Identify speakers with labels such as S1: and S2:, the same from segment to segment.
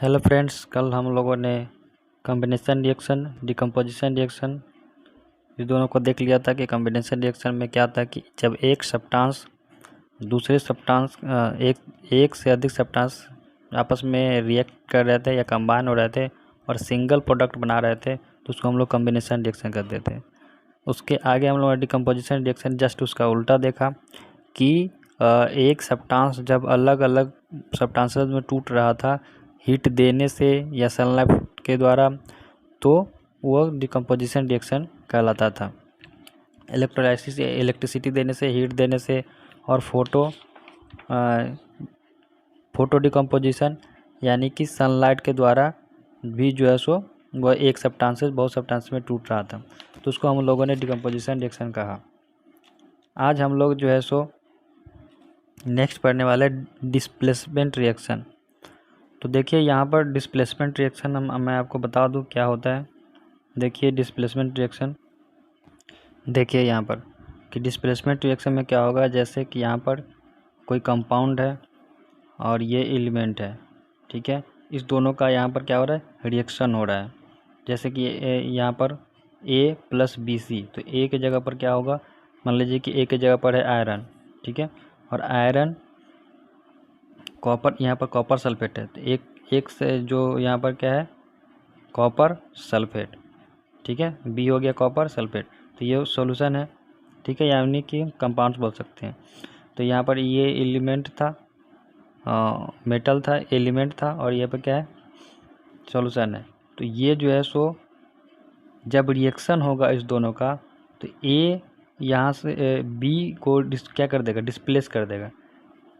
S1: Hello friends, कल हम लोगों ने कॉम्बिनेशन रिएक्शन, डिकम्पोजिशन रिएक्शन इस दोनों को देख लिया था कि कॉम्बिनेशन रिएक्शन में क्या था कि जब एक सब्सटेंस दूसरे सब्सटेंस एक से अधिक सब्सटेंस आपस में रिएक्ट कर रहे थे या कंबाइन हो रहे थे और सिंगल प्रोडक्ट बना रहे थे तो उसको हम लोग कॉम्बिनेशन रिएक्शन करते थे। उसके आगे हम लोग ने डिकम्पोजिशन रिएक्शन जस्ट उसका उल्टा देखा कि एक सब्सटेंस जब अलग अलग सब्सटेंसेस में टूट रहा था हीट देने से या सनलाइट के द्वारा, तो वो डिकम्पोजिशन रिएक्शन कहलाता था। इलेक्ट्रोलाइसिस इलेक्ट्रिसिटी देने से, हीट देने से और फोटो डिकम्पोजिशन यानी कि सनलाइट के द्वारा भी जो है सो वह एक सब्सटेंस से बहुत सब्सटेंस में टूट रहा था, तो उसको हम लोगों ने डिकम्पोजिशन रिएक्शन कहा। आज हम लोग जो है सो नेक्स्ट पढ़ने वाले डिस्प्लेसमेंट रिएक्शन। तो देखिए यहाँ पर डिस्प्लेसमेंट रिएक्शन मैं आपको बता दूँ क्या होता है। देखिए डिस्प्लेसमेंट रिएक्शन, देखिए यहाँ पर कि डिस्प्लेसमेंट रिएक्शन में क्या होगा। जैसे कि यहाँ पर कोई कंपाउंड है और ये एलिमेंट है, ठीक है। इस दोनों का यहाँ पर क्या हो रहा है, रिएक्शन हो रहा है। जैसे कि यहाँ पर A + BC, तो A की जगह पर क्या होगा, मान लीजिए कि A की जगह पर है आयरन, ठीक है। और आयरन कॉपर, यहाँ पर कॉपर सल्फेट है, तो एक से जो यहाँ पर क्या है, कॉपर सल्फेट, ठीक है। B हो गया कॉपर सल्फेट, तो ये सॉल्यूशन है, ठीक है, यानी कि कंपाउंड्स बोल सकते हैं। तो यहाँ पर ये एलिमेंट था, मेटल था, एलिमेंट था, और ये पर क्या है, सॉल्यूशन है। तो ये जो है सो जब रिएक्शन होगा इस दोनों का, तो A यहाँ से B को क्या कर देगा, डिस्प्लेस कर देगा।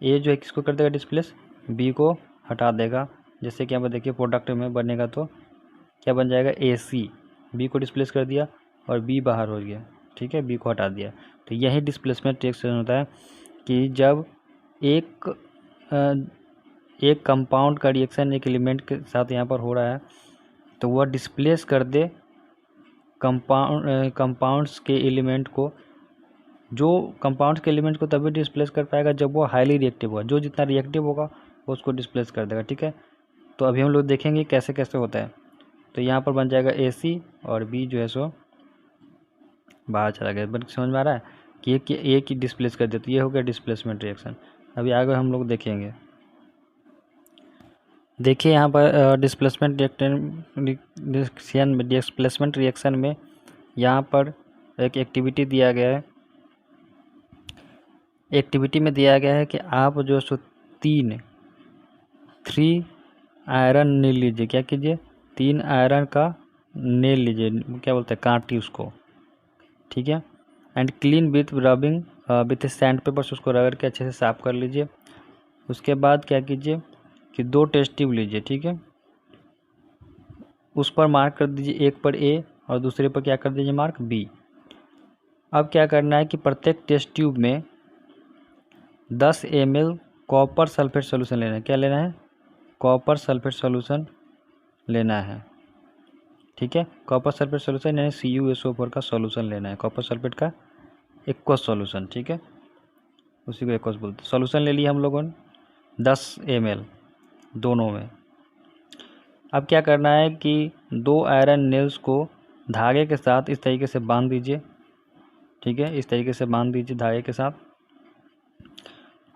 S1: A जो है किसको कर देगा डिस्प्लेस, B को हटा देगा। जैसे कि यहाँ पर देखिए प्रोडक्ट में बनेगा तो क्या बन जाएगा, AC, B को डिस्प्लेस कर दिया और B बाहर हो गया, ठीक है, B को हटा दिया। तो यही डिस्प्लेसमेंट रिएक्शन होता है कि जब एक कंपाउंड का रिएक्शन एक एलिमेंट के साथ यहाँ पर हो रहा है तो वह डिस्प्लेस कर दे कंपाउंड्स के एलिमेंट को। जो कंपाउंड्स के एलिमेंट को तभी डिस्प्लेस कर पाएगा जब वो हाईली रिएक्टिव होगा, जो जितना रिएक्टिव होगा वो उसको डिस्प्लेस कर देगा, ठीक है। तो अभी हम लोग देखेंगे कैसे कैसे होता है। तो यहाँ पर बन जाएगा AC और B जो है सो बाहर चला गया। बन समझ में आ रहा है कि एक ही डिस्प्लेस कर देते, ये हो गया डिस्प्लेसमेंट रिएक्शन। अभी आगे हम लोग देखेंगे। देखिए यहाँ पर डिस्प्लेसमेंट रिएक्शन में यहाँ पर एक एक्टिविटी दिया गया है। एक्टिविटी में दिया गया है कि आप जो सो 3 आयरन नील लीजिए। क्या कीजिए, 3 आयरन का नेल लीजिए, क्या बोलते हैं, कांटी उसको, ठीक है। And clean with rubbing with sand paper, उसको रगड़ के अच्छे से साफ कर लीजिए। उसके बाद क्या कीजिए कि 2 टेस्ट ट्यूब लीजिए, ठीक है। उस पर मार्क कर दीजिए, एक पर A और दूसरे पर क्या कर दीजिए, मार्क B। अब क्या करना है कि प्रत्येक टेस्ट ट्यूब में 10 ml कॉपर सल्फेट सोल्यूशन लेना है। क्या लेना है, कॉपर सल्फेट सोल्यूशन लेना है, ठीक है। कॉपर सल्फेट सोल्यूशन यानी CuSO4 का सोल्यूशन लेना है, कॉपर सल्फेट का एक्वस सोल्यूशन, ठीक है, उसी को एक्वस बोलते हैं। सोल्यूशन ले लिया हम लोगों ने 10 ml दोनों में। अब क्या करना है कि 2 आयरन नेल्स को धागे के साथ इस तरीके से बांध दीजिए, ठीक है, इस तरीके से बांध दीजिए धागे के साथ।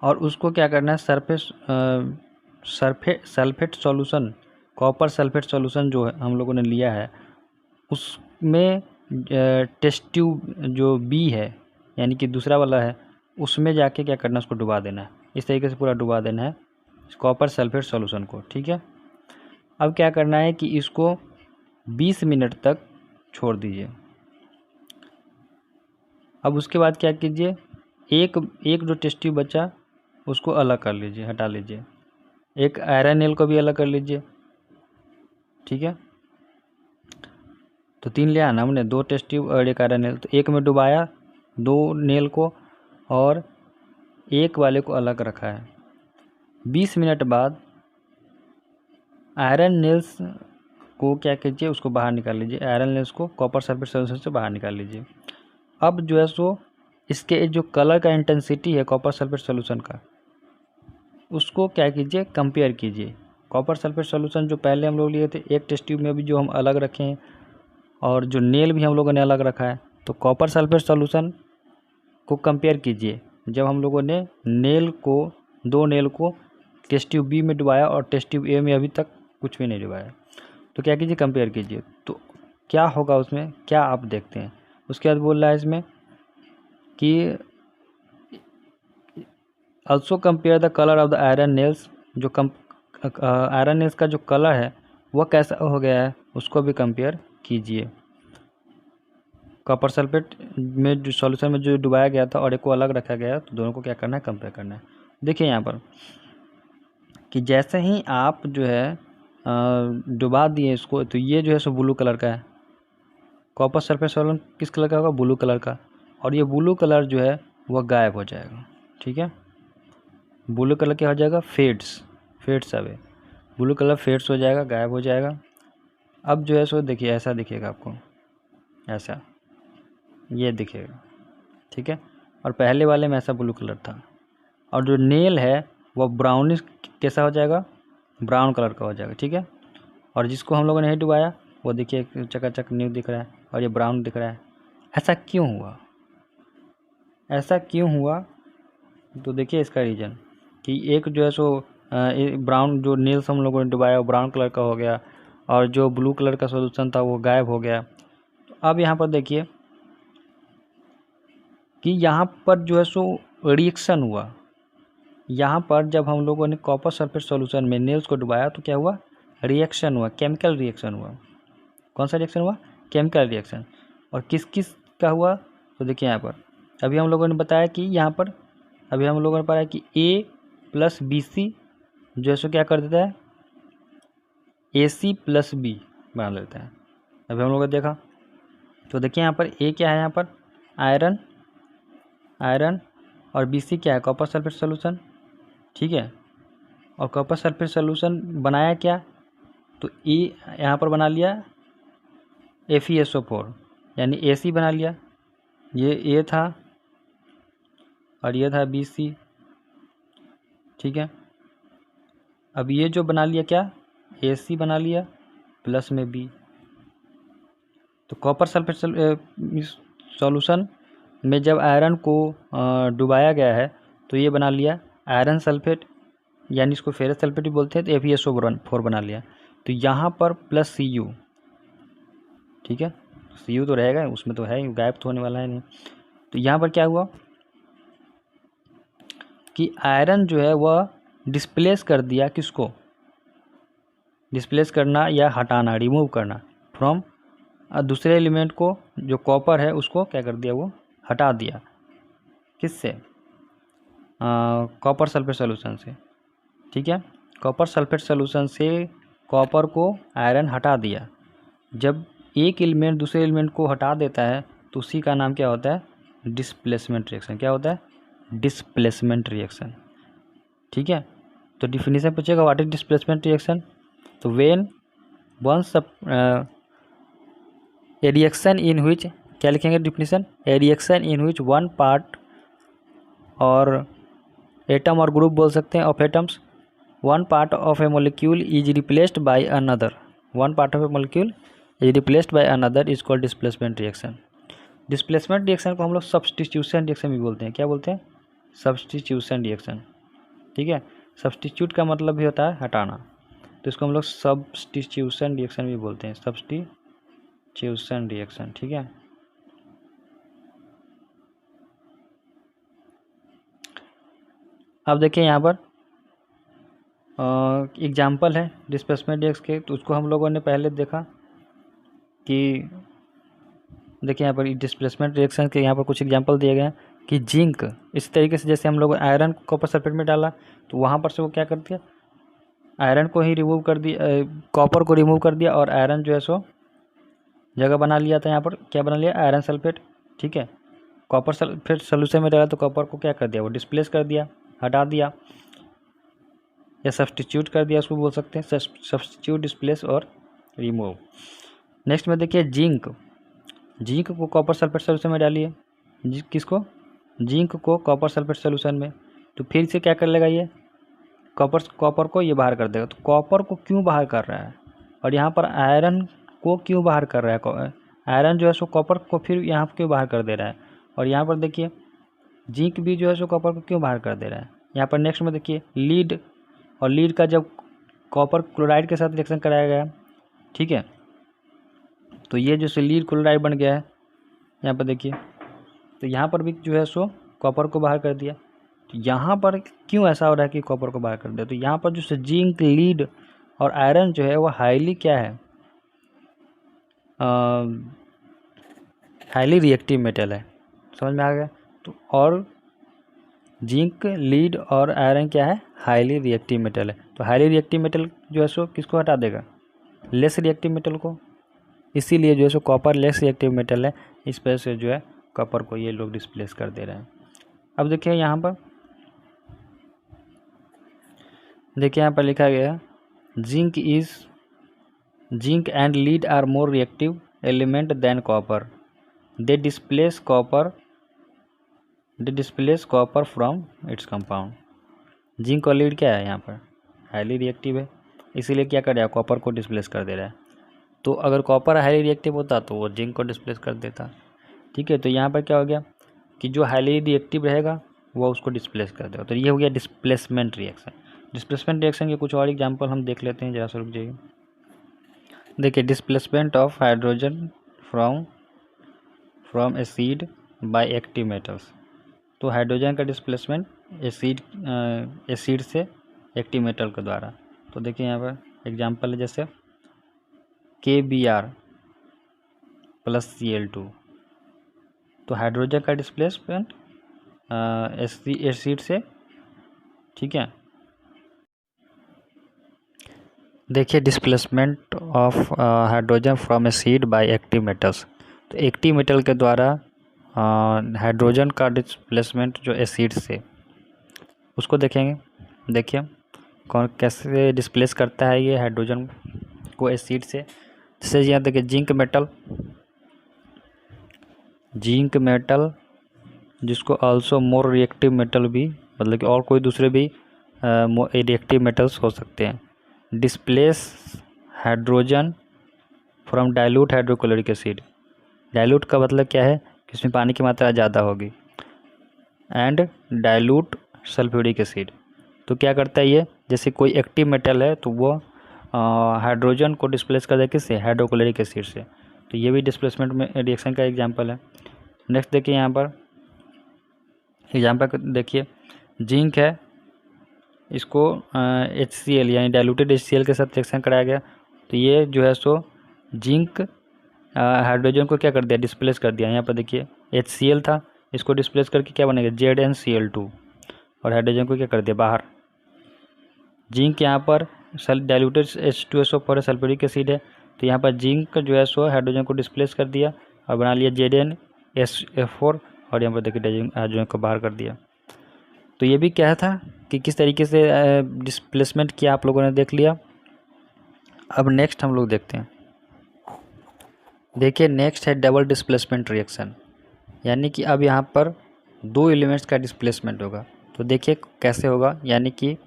S1: और उसको क्या करना है, sulphate solution, copper sulphate solution जो है हम लोगों ने लिया है उसमें टेस्ट ट्यूब जो B है यानी कि दूसरा वाला है, उसमें जाके क्या करना है, उसको डुबा देना है। इस तरीके से पूरा डुबा देना है कॉपर सल्फेट सॉल्यूशन को, ठीक है। अब क्या करना है कि इसको 20 मिनट तक छोड़ दीजिए। अब उसके बाद क्या कीजिए, एक जो टेस्ट ट्यूब बचा उसको अलग कर लीजिए, हटा लीजिए। एक आयरन नेल को भी अलग कर लीजिए, ठीक है। तो 3 लिया ना हमने, 2 टेस्ट ट्यूब और एक आयरन नेल। तो एक में डुबाया 2 नेल को और एक वाले को अलग रखा है। 20 मिनट बाद आयरन नेल्स को क्या कीजिए, उसको बाहर निकाल लीजिए, आयरन नेल्स को कॉपर सल्फेट सोल्यूशन से बाहर निकाल लीजिए। अब जो है सो इसके जो कलर का इंटेंसिटी है कॉपर सल्फेट सोल्यूशन का, उसको क्या कीजिए, कंपेयर कीजिए कॉपर सल्फेट सॉल्यूशन जो पहले हम लोग लिए थे एक टेस्ट ट्यूब में भी जो हम अलग रखे हैं और जो नेल भी हम लोगों ने अलग रखा है। तो कॉपर सल्फेट सॉल्यूशन को कंपेयर कीजिए जब हम लोगों ने दो नेल को टेस्ट ट्यूब बी में डुबाया और टेस्ट ट्यूब ए में अभी तक कुछ भी नहीं डुबाया। तो क्या कीजिए, कंपेयर कीजिए, तो क्या होगा उसमें, क्या आप देखते हैं। उसके बाद बोल रहा है इसमें कि also compare the colour of the iron nails, जो आयरन नेल्स का जो कलर है वह कैसा हो गया है उसको भी कंपेयर कीजिए। कॉपर सल्फेट में जो सॉल्यूशन में जो डुबाया गया था और एक को अलग रखा गया है, तो दोनों को क्या करना है, कंपेयर करना है। देखिए यहाँ पर कि जैसे ही आप जो है डुबा दिए इसको, तो ये जो है सो ब्लू कलर का है। कॉपर सल्फेट सॉल्यूशन किस कलर का होगा, ब्लू कलर का, और ये ब्लू कलर जो है वह गायब हो जाएगा। ठीक है, ब्लू कलर क्या हो जाएगा, fades away, blue colour fades हो जाएगा, गायब हो जाएगा। अब जो है सो देखिए ऐसा दिखेगा आपको, ऐसा ये दिखेगा। ठीक है, और पहले वाले में ऐसा ब्लू कलर था। और जो नेल है वह ब्राउनिश कैसा हो जाएगा, ब्राउन कलर का हो जाएगा। ठीक है, और जिसको हम लोगों ने नहीं डुबाया वो देखिए चकाचक न्यू दिख रहा है और ये ब्राउन दिख रहा है। ऐसा क्यों हुआ, ऐसा क्यों हुआ? तो देखिए इसका रीज़न कि एक जो है सो ब्राउन जो नेल्स हम लोगों ने डुबाया वो ब्राउन कलर का हो गया और जो ब्लू कलर का सॉल्यूशन था वो गायब हो गया। तो अब यहाँ पर देखिए कि यहाँ पर जो है सो रिएक्शन हुआ। यहाँ पर जब हम लोगों ने कॉपर सल्फेट सॉल्यूशन में नेल्स को डुबाया तो क्या हुआ, रिएक्शन हुआ, केमिकल रिएक्शन हुआ। कौन सा रिएक्शन हुआ, केमिकल रिएक्शन। और किस किस का हुआ, तो देखिए यहाँ पर अभी हम लोगों ने बताया कि यहाँ पर अभी हम लोगों ने पाया कि A प्लस BC जो है सो क्या कर देता है, AC प्लस B बना लेता है। अभी हम लोगों ने देखा, तो देखिए यहाँ पर A क्या है, यहाँ पर आयरन और BC क्या है, कॉपर सल्फेट सॉल्यूशन। ठीक है, और कॉपर सल्फेट सॉल्यूशन बनाया क्या, तो E यहाँ पर बना लिया FeSO4 यानी AC बना लिया, ये A था और ये था BC। ठीक है, अब ये जो बना लिया क्या, AC बना लिया प्लस में B। तो कॉपर सल्फेट सॉल्यूशन में जब आयरन को डुबाया गया है तो ये बना लिया आयरन सल्फेट यानी इसको फेरस सल्फेट भी बोलते हैं, तो FeSO4 बना लिया। तो यहाँ पर प्लस Cu, ठीक है, Cu तो रहेगा उसमें, तो है गायब तो होने वाला है नहीं। तो यहाँ पर क्या हुआ कि आयरन जो है वह डिस्प्लेस कर दिया, किसको, डिस्प्लेस करना या हटाना, रिमूव करना फ्रॉम दूसरे एलिमेंट को, जो कॉपर है उसको क्या कर दिया, वो हटा दिया। किससे, कॉपर सल्फेट सॉल्यूशन से। ठीक है, कॉपर सल्फेट सॉल्यूशन से कॉपर को आयरन हटा दिया। जब एक एलिमेंट दूसरे एलिमेंट को हटा देता है तो उसी का नाम क्या होता है, डिस्प्लेसमेंट रिएक्शन। क्या होता है, डिस्प्लेसमेंट रिएक्शन। ठीक है, तो डिफिनीशन पूछेगा व्हाट इज डिस्प्लेसमेंट रिएक्शन, तो when once a reaction in which, क्या लिखेंगे definition, a reaction in which one part or atom or group बोल सकते हैं of atoms, one part of a molecule is replaced by another, one part of a molecule is replaced by another is called displacement reaction. Displacement reaction को हम लोग substitution reaction भी बोलते हैं। क्या बोलते हैं, सब्स्टिट्यूशन रिएक्शन। ठीक है, सब्स्टिट्यूट का मतलब भी होता है हटाना, तो इसको हम लोग सब्स्टिट्यूशन रिएक्शन भी बोलते हैं, सब्स्टिट्यूशन रिएक्शन। ठीक है, अब देखिए यहाँ पर एग्जाम्पल है डिस्प्लेसमेंट रिएक्शन के, तो उसको हम लोगों ने पहले देखा कि देखिए यहाँ पर डिस्प्लेसमेंट रिएक्शन के यहाँ पर कुछ एग्जांपल दिए गए हैं कि जिंक, इस तरीके से जैसे हम लोग आयरन को कॉपर सल्फेट में डाला तो वहाँ पर से वो क्या कर दिया, आयरन को ही रिमूव कर दिया, कॉपर को रिमूव कर दिया और आयरन जो है सो जगह बना लिया था। यहाँ पर क्या बना लिया, आयरन सल्फेट। ठीक है, कॉपर सल्फेट सोल्यूशन में डाला तो कॉपर को क्या कर दिया, वो डिस्प्लेस कर दिया, हटा दिया, या सब्स्टिट्यूट कर दिया, उसको बोल सकते हैं सब्स्टिट्यूट, डिस्प्लेस और रिमूव। नेक्स्ट में देखिए जिंक, जिंक को कॉपर सल्फेट सोल्यूशन में डालिए, किसको, जिंक को कॉपर सल्फेट सोल्यूशन में, तो फिर से क्या कर लेगा, ये कॉपर को ये बाहर कर देगा। तो कॉपर को क्यों बाहर कर रहा है और यहाँ पर आयरन को क्यों बाहर कर रहा है? आयरन जो है सो कॉपर को फिर यहाँ क्यों बाहर कर दे रहा है? और यहाँ पर देखिए जिंक भी जो है सो कॉपर को क्यों बाहर कर दे रहा है? यहाँ पर नेक्स्ट में देखिए लीड, और लीड का जब कॉपर क्लोराइड के साथ रिएक्शन कराया गया, ठीक है, तो ये जो लीड क्लोराइड बन गया है यहाँ पर देखिए। तो यहाँ पर भी जो है सो कॉपर को बाहर कर दिया। तो यहाँ पर क्यों ऐसा हो रहा है कि कॉपर को बाहर कर दिया? तो यहाँ पर जो जिंक, लीड और आयरन जो है वो हाईली क्या है, हाईली रिएक्टिव मेटल है। समझ में आ गया? तो और जिंक, लीड और आयरन क्या है, हाईली रिएक्टिव मेटल है। तो हाईली रिएक्टिव मेटल जो है सो किसको हटा देगा, लेस रिएक्टिव मेटल को। इसीलिए जो है सो कॉपर लेस रिएक्टिव मेटल है, इस वजह से जो है कॉपर को ये लोग डिस्प्लेस कर दे रहे हैं। अब देखिए यहाँ पर लिखा गया है zinc and lead are more reactive element than copper, they displace copper from its compound. Zinc और लीड क्या है यहाँ पर, हाईली रिएक्टिव है, इसीलिए क्या कर रहा है, कॉपर को डिस्प्लेस कर दे रहा है। तो अगर कॉपर हाईली रिएक्टिव होता तो वो जिंक को डिस्प्लेस कर देता, ठीक है। तो यहाँ पर क्या हो गया कि जो हाईली रिएक्टिव रहेगा वो उसको डिस्प्लेस कर देगा। तो ये हो गया डिस्प्लेसमेंट रिएक्शन। डिस्प्लेसमेंट रिएक्शन के कुछ और एग्जाम्पल हम देख लेते हैं, जरा सा रुक जाइए। देखिए displacement of hydrogen from acid by active metals. तो हाइड्रोजन का डिस्प्लेसमेंट एसिड से एक्टिव मेटल के द्वारा। तो देखिए यहाँ पर एग्जाम्पल है जैसे KBr प्लस Cl2। तो हाइड्रोजन का डिस्प्लेसमेंट एसिड से, ठीक है। देखिए displacement of hydrogen from acid by active metals. तो एक्टिव मेटल के द्वारा हाइड्रोजन का डिस्प्लेसमेंट जो एसिड से, उसको देखेंगे। देखिए कौन कैसे डिस्प्लेस करता है ये हाइड्रोजन को एसिड से। जैसे यहाँ देखिए जिंक मेटल जिसको आल्सो मोर रिएक्टिव मेटल भी, मतलब कि और कोई दूसरे भी रिएक्टिव मेटल्स हो सकते हैं, displace hydrogen from dilute hydrochloric acid. Dilute का मतलब क्या है कि इसमें पानी की मात्रा ज़्यादा होगी, एंड डाइल्यूट सल्फ्यूरिक एसिड। तो क्या करता है ये, जैसे कोई एक्टिव मेटल है तो वो हाइड्रोजन को डिस्प्लेस कर दे किससे, हाइड्रोक्लोरिक एसिड से। तो ये भी डिस्प्लेसमेंट में रिएक्शन का एग्जांपल है। नेक्स्ट देखिए यहाँ पर एग्जांपल देखिए, जिंक है, इसको HCl यानी डाइल्यूटेड HCl के साथ रिएक्शन कराया गया। तो ये जो है सो जिंक हाइड्रोजन को क्या कर दिया, डिस्प्लेस कर दिया। यहाँ पर देखिए HCl था, इसको डिस्प्लेस करके क्या बनेगा, ZnCl2, और हाइड्रोजन को क्या कर दिया बाहर। जिंक यहाँ पर डाइल्यूटेड H2SO4 सल्फ्यूरिक एसिड है, तो यहाँ पर जिंक जो है सो हाइड्रोजन को डिस्प्लेस कर दिया और बना लिया ZnSO4, और यहाँ पर देखिए हाइड्रोजन को बाहर कर दिया। तो ये भी क्या था कि किस तरीके से डिस्प्लेसमेंट किया, आप लोगों ने देख लिया। अब नेक्स्ट हम लोग देखते हैं। देखिए नेक्स्ट है डबल डिस्प्लेसमेंट रिएक्शन, यानी कि अब यहाँ पर दो एलिमेंट्स का डिस्प्लेसमेंट होगा। तो देखिए कैसे होगा, यानी कि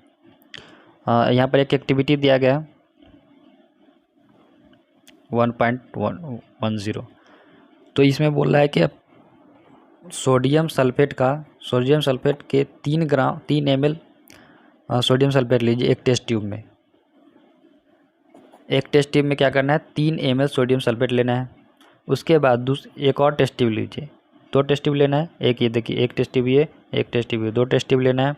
S1: यहाँ पर एक एक्टिविटी दिया गया 1.10। तो इसमें बोल रहा है कि सोडियम सल्फेट के 3 ml सोडियम सल्फेट लीजिए एक टेस्ट ट्यूब में। एक टेस्ट ट्यूब में क्या करना है, 3 ml सोडियम सल्फेट लेना है। उसके बाद एक और टेस्ट ट्यूब लीजिए, 2 टेस्ट ट्यूब लेना है। एक ये देखिए, एक टेस्ट ट्यूब ये, एक टेस्ट ट्यूब ये, 2 टेस्ट ट्यूब लेना है।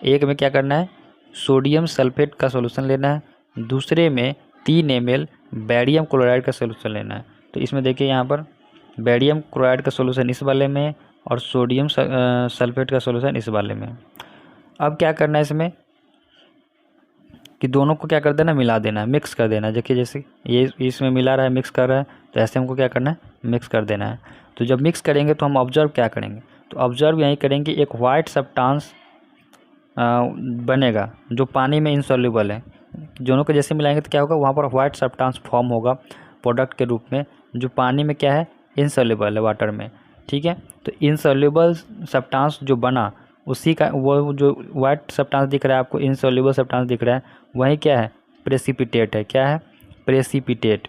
S1: एक में क्या करना है, सोडियम सल्फेट का सोल्यूशन लेना है, दूसरे में 3 ml बेरियम क्लोराइड का सोल्यूशन लेना है। तो इसमें देखिए यहाँ पर बेरियम क्लोराइड का सोल्यूशन इस वाले में और सोडियम सल्फेट का सोल्यूशन इस वाले में। अब क्या करना है इसमें कि दोनों को क्या कर देना, मिला देना है, मिक्स कर देना है। देखिए जैसे ये इसमें मिला रहा है, मिक्स कर रहा है, तो ऐसे हमको क्या करना है, मिक्स कर देना है। तो जब मिक्स करेंगे तो हम ऑब्जर्व क्या करेंगे, तो ऑब्जर्व यही करेंगे, एक वाइट सब्सटेंस बनेगा जो पानी में इनसॉल्युबल है। दोनों को जैसे मिलाएंगे तो क्या होगा, वहाँ पर वाइट सब्सटेंस फॉर्म होगा प्रोडक्ट के रूप में, जो पानी में क्या है, इनसॉल्युबल है, वाटर में, ठीक है। तो इनसॉल्युबल सब्सटेंस जो बना उसी का वो जो वाइट सब्सटेंस दिख रहा है आपको, इनसॉल्युबल सब्सटेंस दिख रहा है, वही क्या है, प्रेसिपिटेट है। क्या है, प्रेसिपिटेट।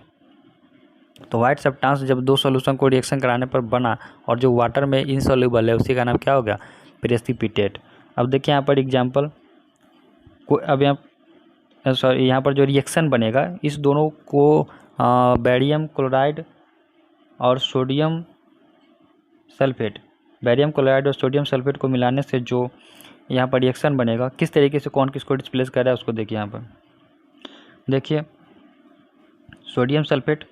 S1: तो वाइट सब्सटेंस जब दो सॉल्यूशन को रिएक्शन कराने पर बना और जो वाटर में इनसॉल्युबल है, उसी का नाम क्या हो गया, प्रेसिपिटेट। अब देखिए यहाँ पर एग्जांपल को, अब यहाँ सॉरी यहाँ पर जो रिएक्शन बनेगा इस दोनों को बेरियम क्लोराइड और सोडियम सल्फेट, बेरियम क्लोराइड और सोडियम सल्फेट को मिलाने से जो यहाँ पर रिएक्शन बनेगा, किस तरीके से कौन किसको डिस्प्लेस कर रहा है उसको देखिए। यहाँ पर देखिए सोडियम सल्फेट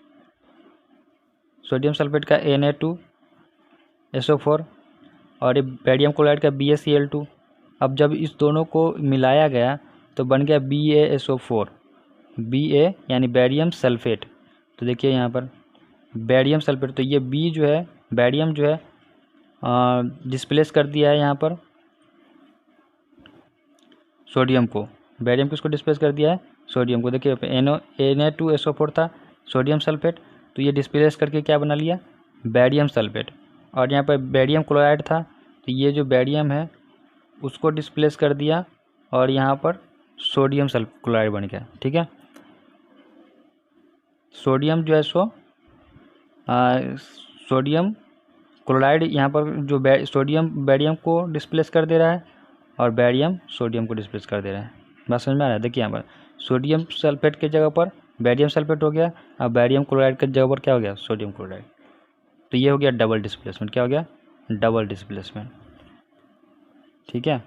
S1: का Na2SO4 और बेरियम क्लोराइड का BaCl2। अब जब इस दोनों को मिलाया गया तो बन गया BaSO4, Ba यानी बेरियम सल्फेट। तो देखिए यहाँ पर बेरियम सल्फेट, तो ये B जो है, बेरियम जो है डिस्प्लेस कर दिया है यहाँ पर सोडियम को। बेरियम किसको डिस्प्लेस कर दिया है, सोडियम को। देखिए Na2SO4 था सोडियम सल्फेट, तो ये डिस्प्लेस करके क्या बना लिया, बेरियम सल्फेट। और यहाँ पर बेरियम क्लोराइड था, तो ये जो बेरियम है उसको डिस्प्लेस कर दिया और यहाँ पर सोडियम क्लोराइड बन गया। ठीक है, सोडियम जो है सोडियम क्लोराइड यहाँ पर जो सोडियम बेरियम को डिस्प्लेस कर दे रहा है और बेरियम सोडियम को डिस्प्लेस कर दे रहा है। बात समझ में आ रहा है। देखिए यहाँ पर सोडियम सल्फेट की जगह पर बेरियम सल्फेट हो गया और बेरियम क्लोराइड की जगह पर क्या हो गया, सोडियम क्लोराइड। तो ये हो गया डबल डिस्प्लेसमेंट। क्या हो गया, डबल डिस्प्लेसमेंट। ठीक है,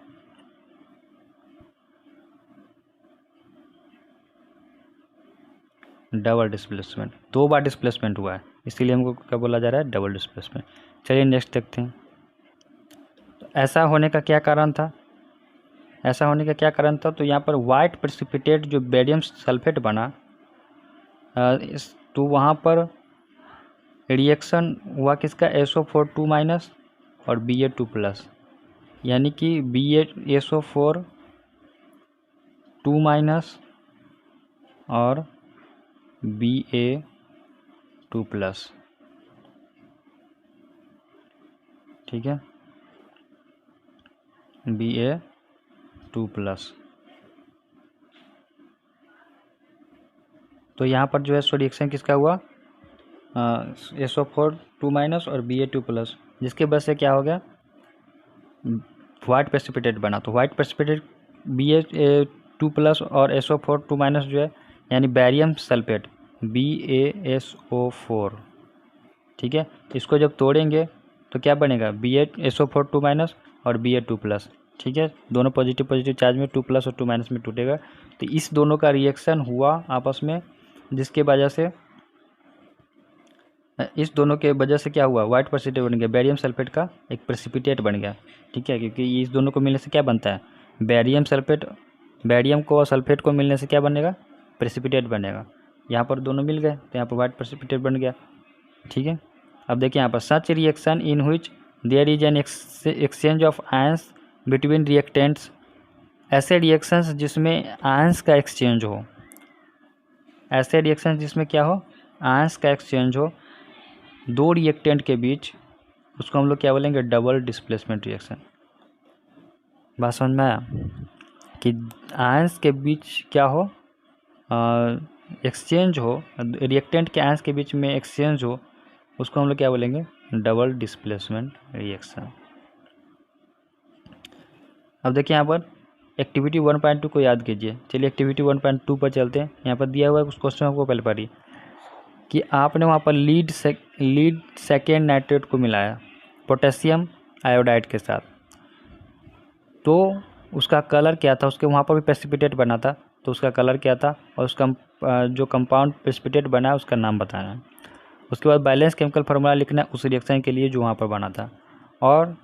S1: डबल डिस्प्लेसमेंट, दो बार डिस्प्लेसमेंट हुआ है, इसीलिए हमको क्या बोला जा रहा है, डबल डिस्प्लेसमेंट। चलिए नेक्स्ट देखते हैं। तो ऐसा होने का क्या कारण था, ऐसा होने का क्या कारण था, तो यहाँ पर वाइट प्रेसिपिटेट जो बेरियम सल्फेट बना, तो वहाँ पर रिएक्शन हुआ किसका, SO4 2- और Ba2+, यानी कि SO4 2- और Ba2+। ठीक है, Ba2+। तो यहाँ पर जो है सो रिएक्शन किसका हुआ, SO4 2- और Ba2+, जिसके वजह से क्या हो गया, वाइट प्रेसिपिटेट बना। तो वाइट प्रेसिपिटेट Ba2+ और SO4 2- जो है यानी बेरियम सल्फेट BaSO4। ठीक है, इसको जब तोड़ेंगे तो क्या बनेगा, SO4 2- और Ba2+। ठीक है, दोनों पॉजिटिव चार्ज में 2+ और 2- में टूटेगा। तो इस दोनों का रिएक्शन हुआ आपस में, जिसके वजह से इस दोनों के वजह से क्या हुआ, वाइट प्रेसिपिटेट बन गया, बेरियम सल्फेट का एक प्रेसिपिटेट बन गया। ठीक है, क्योंकि इस दोनों को मिलने से क्या बनता है, बेरियम सल्फेट, बेरियम को और सल्फेट को मिलने से क्या बनेगा, प्रेसिपिटेट बनेगा। यहाँ पर दोनों मिल गए तो यहाँ पर वाइट प्रेसिपिटेट बन गया। ठीक है, अब देखिए यहाँ पर such reaction in which there is an exchange of ions between reactants, ऐसे रिएक्शंस जिसमें आयंस का एक्सचेंज हो, ऐसे रिएक्शन जिसमें क्या हो, आयंस का एक्सचेंज हो दो रिएक्टेंट के बीच, उसको हम लोग क्या बोलेंगे, डबल डिस्प्लेसमेंट रिएक्शन। बात समझ में आया, कि आयंस के बीच क्या हो, एक्सचेंज हो, रिएक्टेंट के आयंस के बीच में एक्सचेंज हो, उसको हम लोग क्या बोलेंगे, डबल डिस्प्लेसमेंट रिएक्शन। अब देखिए यहाँ पर एक्टिविटी 1.2 को याद कीजिए। चलिए एक्टिविटी 1.2 पर चलते हैं। यहाँ पर दिया हुआ है कुछ क्वेश्चन आपको पहले पढ़िए कि आपने वहाँ पर लीड सेकेंड नाइट्रेट को मिलाया पोटेशियम आयोडाइड के साथ, तो उसका कलर क्या था, उसके वहाँ पर भी प्रेसिपिटेट बना था, तो उसका कलर क्या था और उसका जो कंपाउंड प्रेसिपिटेट बना है उसका नाम बताना है। उसके बाद बैलेंस केमिकल फार्मूला लिखना है उस रिएक्शन के लिए जो वहाँ पर बना था, और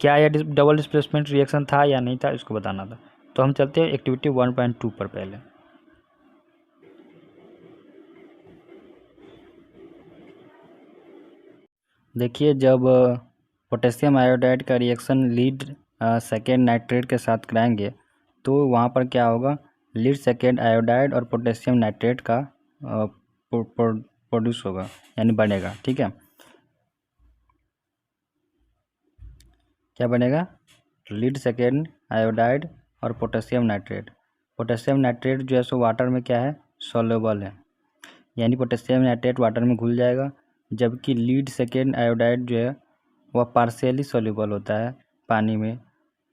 S1: क्या यह डबल डिस्प्लेसमेंट रिएक्शन था या नहीं था इसको बताना था। तो हम चलते हैं एक्टिविटी 1.2 पर। पहले देखिए, जब पोटेशियम आयोडाइड का रिएक्शन लीड सेकेंड नाइट्रेट के साथ कराएंगे तो वहाँ पर क्या होगा, लीड सेकेंड आयोडाइड और पोटेशियम नाइट्रेट का प्रोड्यूस होगा यानी बनेगा। ठीक है, क्या बनेगा, लीड सेकेंड आयोडाइड और पोटेशियम नाइट्रेट। पोटेशियम नाइट्रेट जो है सो वाटर में क्या है, सॉल्युबल है, यानी पोटेशियम नाइट्रेट वाटर में घुल जाएगा, जबकि लीड सेकेंड आयोडाइड जो है वह पार्शियली सॉल्युबल होता है पानी में।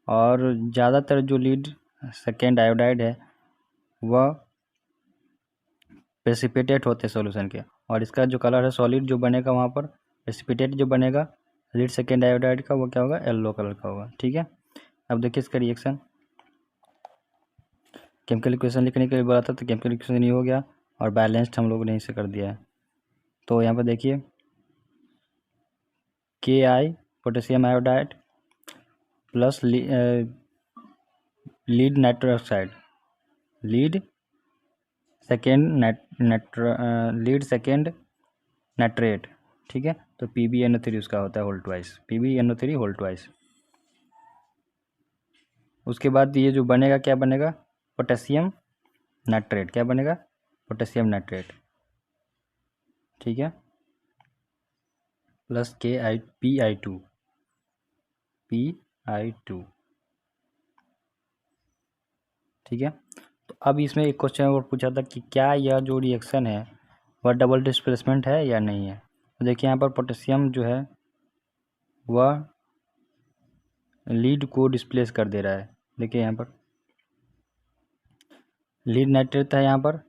S1: और ज़्यादातर जो लीड सेकेंड आयोडाइड है वह प्रेसिपिटेट होते हैं सॉल्यूशन के, और इसका जो कलर है सॉलिड जो बनेगा वहाँ पर, प्रेसिपिटेट जो बनेगा लीड सेकेंड आयोडाइड का, वो क्या होगा, येलो कलर का होगा। ठीक है, अब देखिए इसका रिएक्शन। केमिकल इक्वेशन लिखने के लिए बोला था तो केमिकल इक्वेशन नहीं हो गया, और बैलेंस्ड हम लोगों ने इसे कर दिया है। तो यहाँ पर देखिए KI potassium iodide plus lead nitrous oxide, lead second nitrate. ठीक है, तो PbNO3 उसका होता है whole twice, PbNO3 whole twice. उसके बाद ये जो बनेगा क्या बनेगा, पोटेशियम नाइट्रेट। क्या बनेगा, पोटेशियम नाइट्रेट। ठीक है, प्लस PI2। ठीक है, तो अब इसमें एक क्वेश्चन और पूछा था कि क्या यह जो रिएक्शन है वह डबल डिस्प्लेसमेंट है या नहीं है। तो देखिए यहाँ पर पोटेशियम जो है वह लीड को डिस्प्लेस कर दे रहा है। देखिए यहाँ पर लीड नाइट्रेट था, यहाँ पर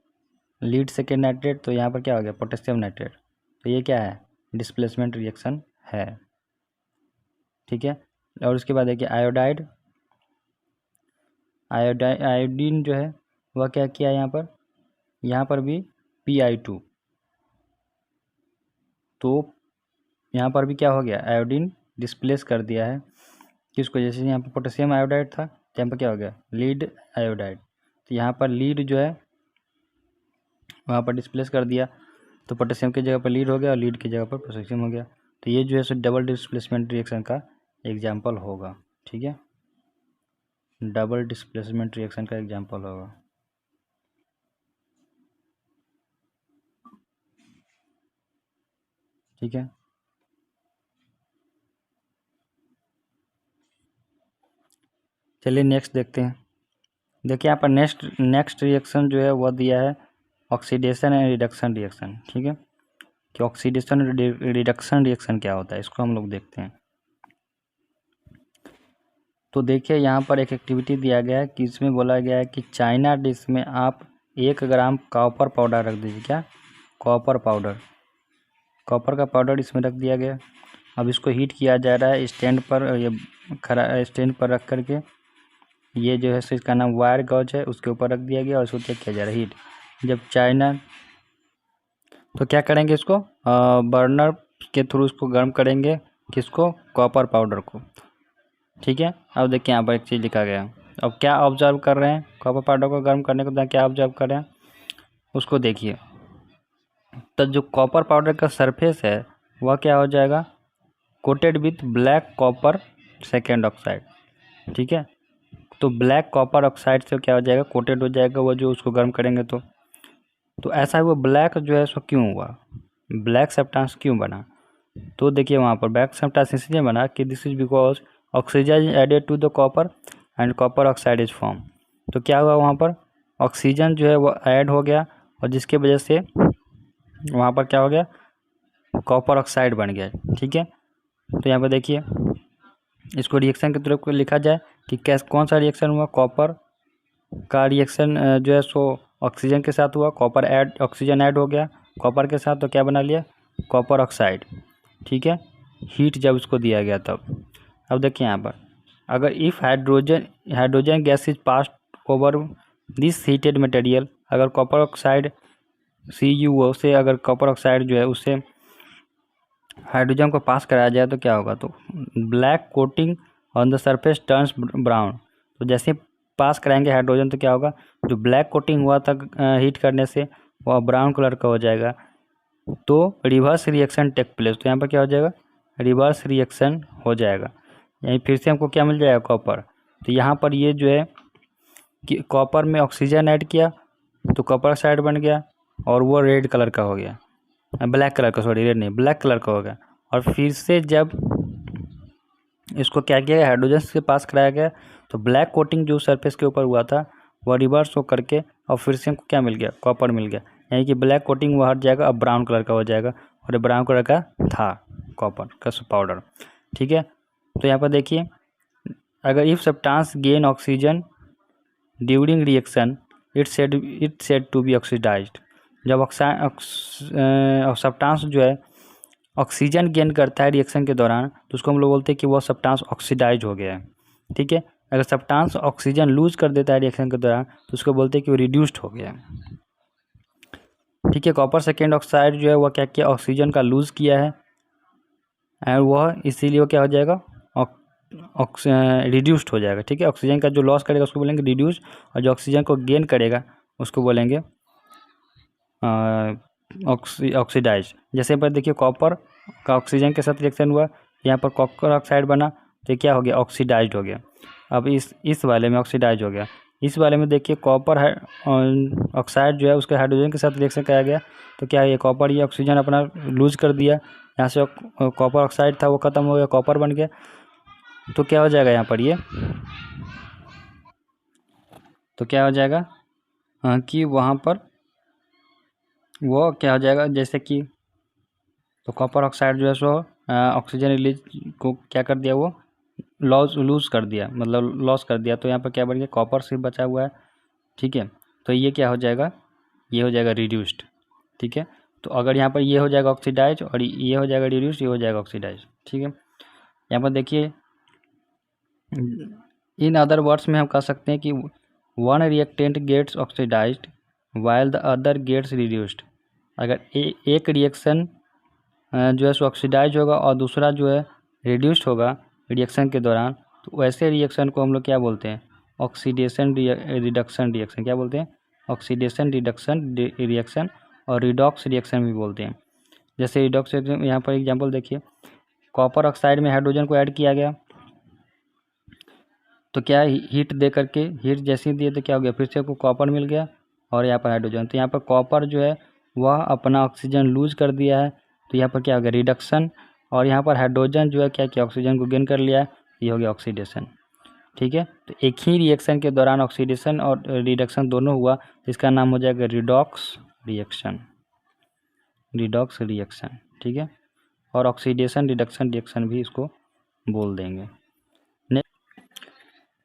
S1: लीड सेकेंड नाइट्रेट, तो यहाँ पर क्या हो गया, पोटेशियम नाइट्रेट। तो ये क्या है, डिस्प्लेसमेंट रिएक्शन है। ठीक है, और उसके बाद देखिए आयोडीन जो है वह क्या किया यहाँ पर भी PI2। तो यहाँ पर भी क्या हो गया, आयोडीन डिस्प्लेस कर दिया है किसको, जैसे यहाँ पर पोटेशियम आयोडाइड था तो यहाँ पर क्या हो गया, लीड आयोडाइड। तो यहाँ पर लीड जो है वहाँ पर डिस्प्लेस कर दिया, तो पोटेशियम की जगह पर लीड हो गया और लीड की जगह पर पोटेशियम हो गया। तो ये जो है सो डबल डिस्प्लेसमेंट रिएक्शन का एग्जाम्पल होगा। ठीक है, डबल डिस्प्लेसमेंट रिएक्शन का एग्जाम्पल होगा। ठीक है, चलिए नेक्स्ट देखते हैं। देखिए यहाँ पर नेक्स्ट रिएक्शन जो है वह दिया है ऑक्सीडेशन एंड रिडक्शन रिएक्शन। ठीक है, कि ऑक्सीडेशन रिडक्शन रिएक्शन क्या होता है, इसको हम लोग देखते हैं। तो देखिए यहाँ पर एक एक्टिविटी दिया गया है कि इसमें बोला गया है कि चाइना डिश में आप 1 ग्राम कॉपर पाउडर रख दीजिए। क्या, कॉपर का पाउडर इसमें रख दिया गया। अब इसको हीट किया जा रहा है स्टैंड पर, ये स्टैंड पर रख करके, ये जो है इसका नाम वायर गॉज है, उसके ऊपर रख दिया गया और उसको क्या किया जा रहा है, हीट। जब चाइना, तो क्या करेंगे, इसको बर्नर के थ्रू इसको गर्म करेंगे, किसको, कॉपर पाउडर को। ठीक है, अब देखिए यहाँ पर एक चीज़ लिखा गया। अब क्या ऑब्जर्व कर रहे हैं, कॉपर पाउडर को गर्म करने के बाद क्या ऑब्जर्व कर रहे हैं उसको देखिए। तो जो कॉपर पाउडर का सरफेस है वह क्या हो जाएगा, coated with black copper second oxide. ठीक है, तो ब्लैक कॉपर ऑक्साइड से क्या हो जाएगा, कोटेड हो जाएगा वो, जो उसको गर्म करेंगे तो ऐसा वो ब्लैक जो है सो क्यों हुआ, ब्लैक सब्सटेंस क्यों बना। तो देखिए वहाँ पर ब्लैक सब्सटेंस इसलिए बना कि this is because oxygen added to the copper and copper oxide is form. तो क्या हुआ वहाँ पर, ऑक्सीजन जो है वो ऐड हो गया और जिसके वजह से वहाँ पर क्या हो गया, कॉपर ऑक्साइड बन गया। ठीक है, तो यहाँ पर देखिए इसको रिएक्शन के तरफ लिखा जाए कि कौन सा रिएक्शन हुआ, कॉपर का रिएक्शन जो है सो ऑक्सीजन के साथ हुआ, ऑक्सीजन ऐड हो गया कॉपर के साथ, तो क्या बना लिया, कॉपर ऑक्साइड। ठीक है, हीट जब उसको दिया गया तब। अब देखिए यहाँ पर अगर if hydrogen gas is pass over this heated material, अगर कॉपर ऑक्साइड CuO से अगर कॉपर ऑक्साइड जो है उससे हाइड्रोजन को पास कराया जाए तो क्या होगा, तो black coating on the surface turns brown. तो जैसे पास कराएंगे हाइड्रोजन तो क्या होगा, जो ब्लैक कोटिंग हुआ था हीट करने से वह ब्राउन कलर का हो जाएगा। तो रिवर्स रिएक्शन टेक प्लेस, तो यहाँ पर क्या हो जाएगा, रिवर्स रिएक्शन हो जाएगा, यानी फिर से हमको क्या मिल जाएगा, कॉपर। तो यहाँ पर ये जो है कि कॉपर में ऑक्सीजन ऐड किया तो कॉपर ऑक्साइड बन गया और वो रेड कलर का हो गया, ब्लैक कलर का, सॉरी रेड नहीं, ब्लैक कलर का हो गया। और फिर से जब इसको क्या किया गया, हाइड्रोजन के पास कराया गया, तो ब्लैक कोटिंग जो सरफेस के ऊपर हुआ था वह रिवर्स हो करके और फिर से हमको क्या मिल गया, कॉपर मिल गया, यानी कि ब्लैक कोटिंग वह हट जाएगा, अब ब्राउन कलर का हो जाएगा, और ये ब्राउन कलर का था कॉपर का पाउडर। ठीक है, तो यहाँ पर देखिए, अगर if substance gain oxygen during reaction it said to be oxidised, जब सब्सटेंस जो है ऑक्सीजन गेन करता है रिएक्शन के दौरान तो उसको हम लोग बोलते हैं कि वह सब्सटेंस ऑक्सीडाइज हो गया है। ठीक है, अगर सब्सटेंस ऑक्सीजन लूज कर देता है रिएक्शन के दौरान तो उसको बोलते हैं कि वो रिड्यूस्ड हो गया है। ठीक है, कॉपर सेकेंड ऑक्साइड जो है वह क्या किया, ऑक्सीजन का लूज किया है, और वह इसीलिए वो क्या हो जाएगा, रिड्यूस्ड हो जाएगा। ठीक है, ऑक्सीजन का जो लॉस करेगा उसको बोलेंगे रिड्यूस, और जो ऑक्सीजन को गेन करेगा उसको बोलेंगे ऑक्सीडाइज। जैसे पर देखिए कॉपर का ऑक्सीजन के साथ रिएक्शन हुआ, यहाँ पर कॉपर ऑक्साइड बना, तो ये क्या हो गया, ऑक्सीडाइज हो गया। अब इस वाले में ऑक्सीडाइज हो गया, इस वाले में देखिए कॉपर है ऑक्साइड जो है उसके हाइड्रोजन के साथ रिएक्शन कराया गया, तो क्या है, ये कॉपर ये ऑक्सीजन अपना लूज कर दिया, यहाँ से कॉपर ऑक्साइड था वो ख़त्म हो गया, कॉपर बन गया, तो क्या हो जाएगा यहाँ पर ये, तो क्या हो जाएगा कि वहाँ पर वो क्या हो जाएगा, जैसे कि तो कॉपर ऑक्साइड जो है सो ऑक्सीजन रिलीज को क्या कर दिया, वो लूज कर दिया, मतलब लॉस कर दिया, तो यहाँ पर क्या बन गया, कॉपर सिर्फ बचा हुआ है। ठीक है, तो ये क्या हो जाएगा, ये हो जाएगा रिड्यूस्ड। ठीक है, तो अगर यहाँ पर ये हो जाएगा ऑक्सीडाइज और ये हो जाएगा रिड्यूस्ड, ये हो जाएगा ऑक्सीडाइज। ठीक है, यहाँ पर देखिए इन अदर वर्ड्स में हम कह सकते हैं कि one reactant gets oxidised while the other gets reduced. अगर एक रिएक्शन जो है सो ऑक्सीडाइज होगा और दूसरा जो है रिड्यूस्ड होगा रिएक्शन के दौरान, तो वैसे रिएक्शन को हम लोग क्या बोलते हैं, ऑक्सीडेशन रिडक्शन रिएक्शन, क्या बोलते हैं, ऑक्सीडेशन रिडक्शन रिएक्शन, और रिडॉक्स रिएक्शन भी बोलते हैं। जैसे रिडॉक्स रिएक्शन, यहाँ पर एग्जांपल देखिए, कॉपर ऑक्साइड में हाइड्रोजन को ऐड किया गया, तो क्या है, हीट दे करके, हीट जैसे ही दिए तो क्या हो गया, फिर से आपको कॉपर मिल गया, और यहाँ पर हाइड्रोजन, तो यहाँ पर कॉपर जो है वह अपना ऑक्सीजन लूज कर दिया है, तो यहाँ पर क्या हो गया, रिडक्शन, और यहाँ पर हाइड्रोजन जो है क्या किया, ऑक्सीजन को गेन कर लिया है, ये हो गया ऑक्सीडेशन। ठीक है, तो एक ही रिएक्शन के दौरान ऑक्सीडेशन और रिडक्शन दोनों हुआ, इसका नाम हो जाएगा रिडॉक्स रिएक्शन, रिडॉक्स रिएक्शन। ठीक है, और ऑक्सीडेशन रिडक्शन रिएक्शन भी इसको बोल देंगे।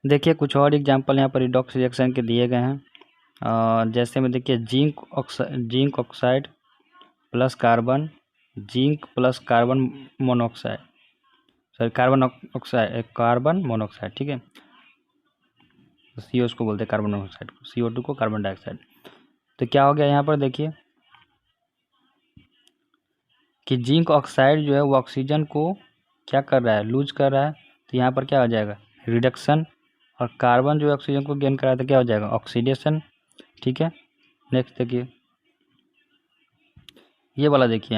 S1: देखिए कुछ और एग्जांपल यहाँ पर रिडॉक्स रिएक्शन के दिए गए हैं, जैसे में देखिए zinc oxide plus carbon, zinc plus carbon monoxide, sorry carbon monoxide. ठीक है, CO उसको बोलते हैं कार्बन मोनोऑक्साइड, CO2 को कार्बन डाइऑक्साइड। तो क्या हो गया यहाँ पर देखिए कि जिंक ऑक्साइड जो है वो ऑक्सीजन को क्या कर रहा है, लूज कर रहा है, तो यहाँ पर क्या हो जाएगा, रिडक्शन, और कार्बन जो ऑक्सीजन को गेन कराया तो क्या हो जाएगा, ऑक्सीडेशन। ठीक है, नेक्स्ट देखिए ये वाला, देखिए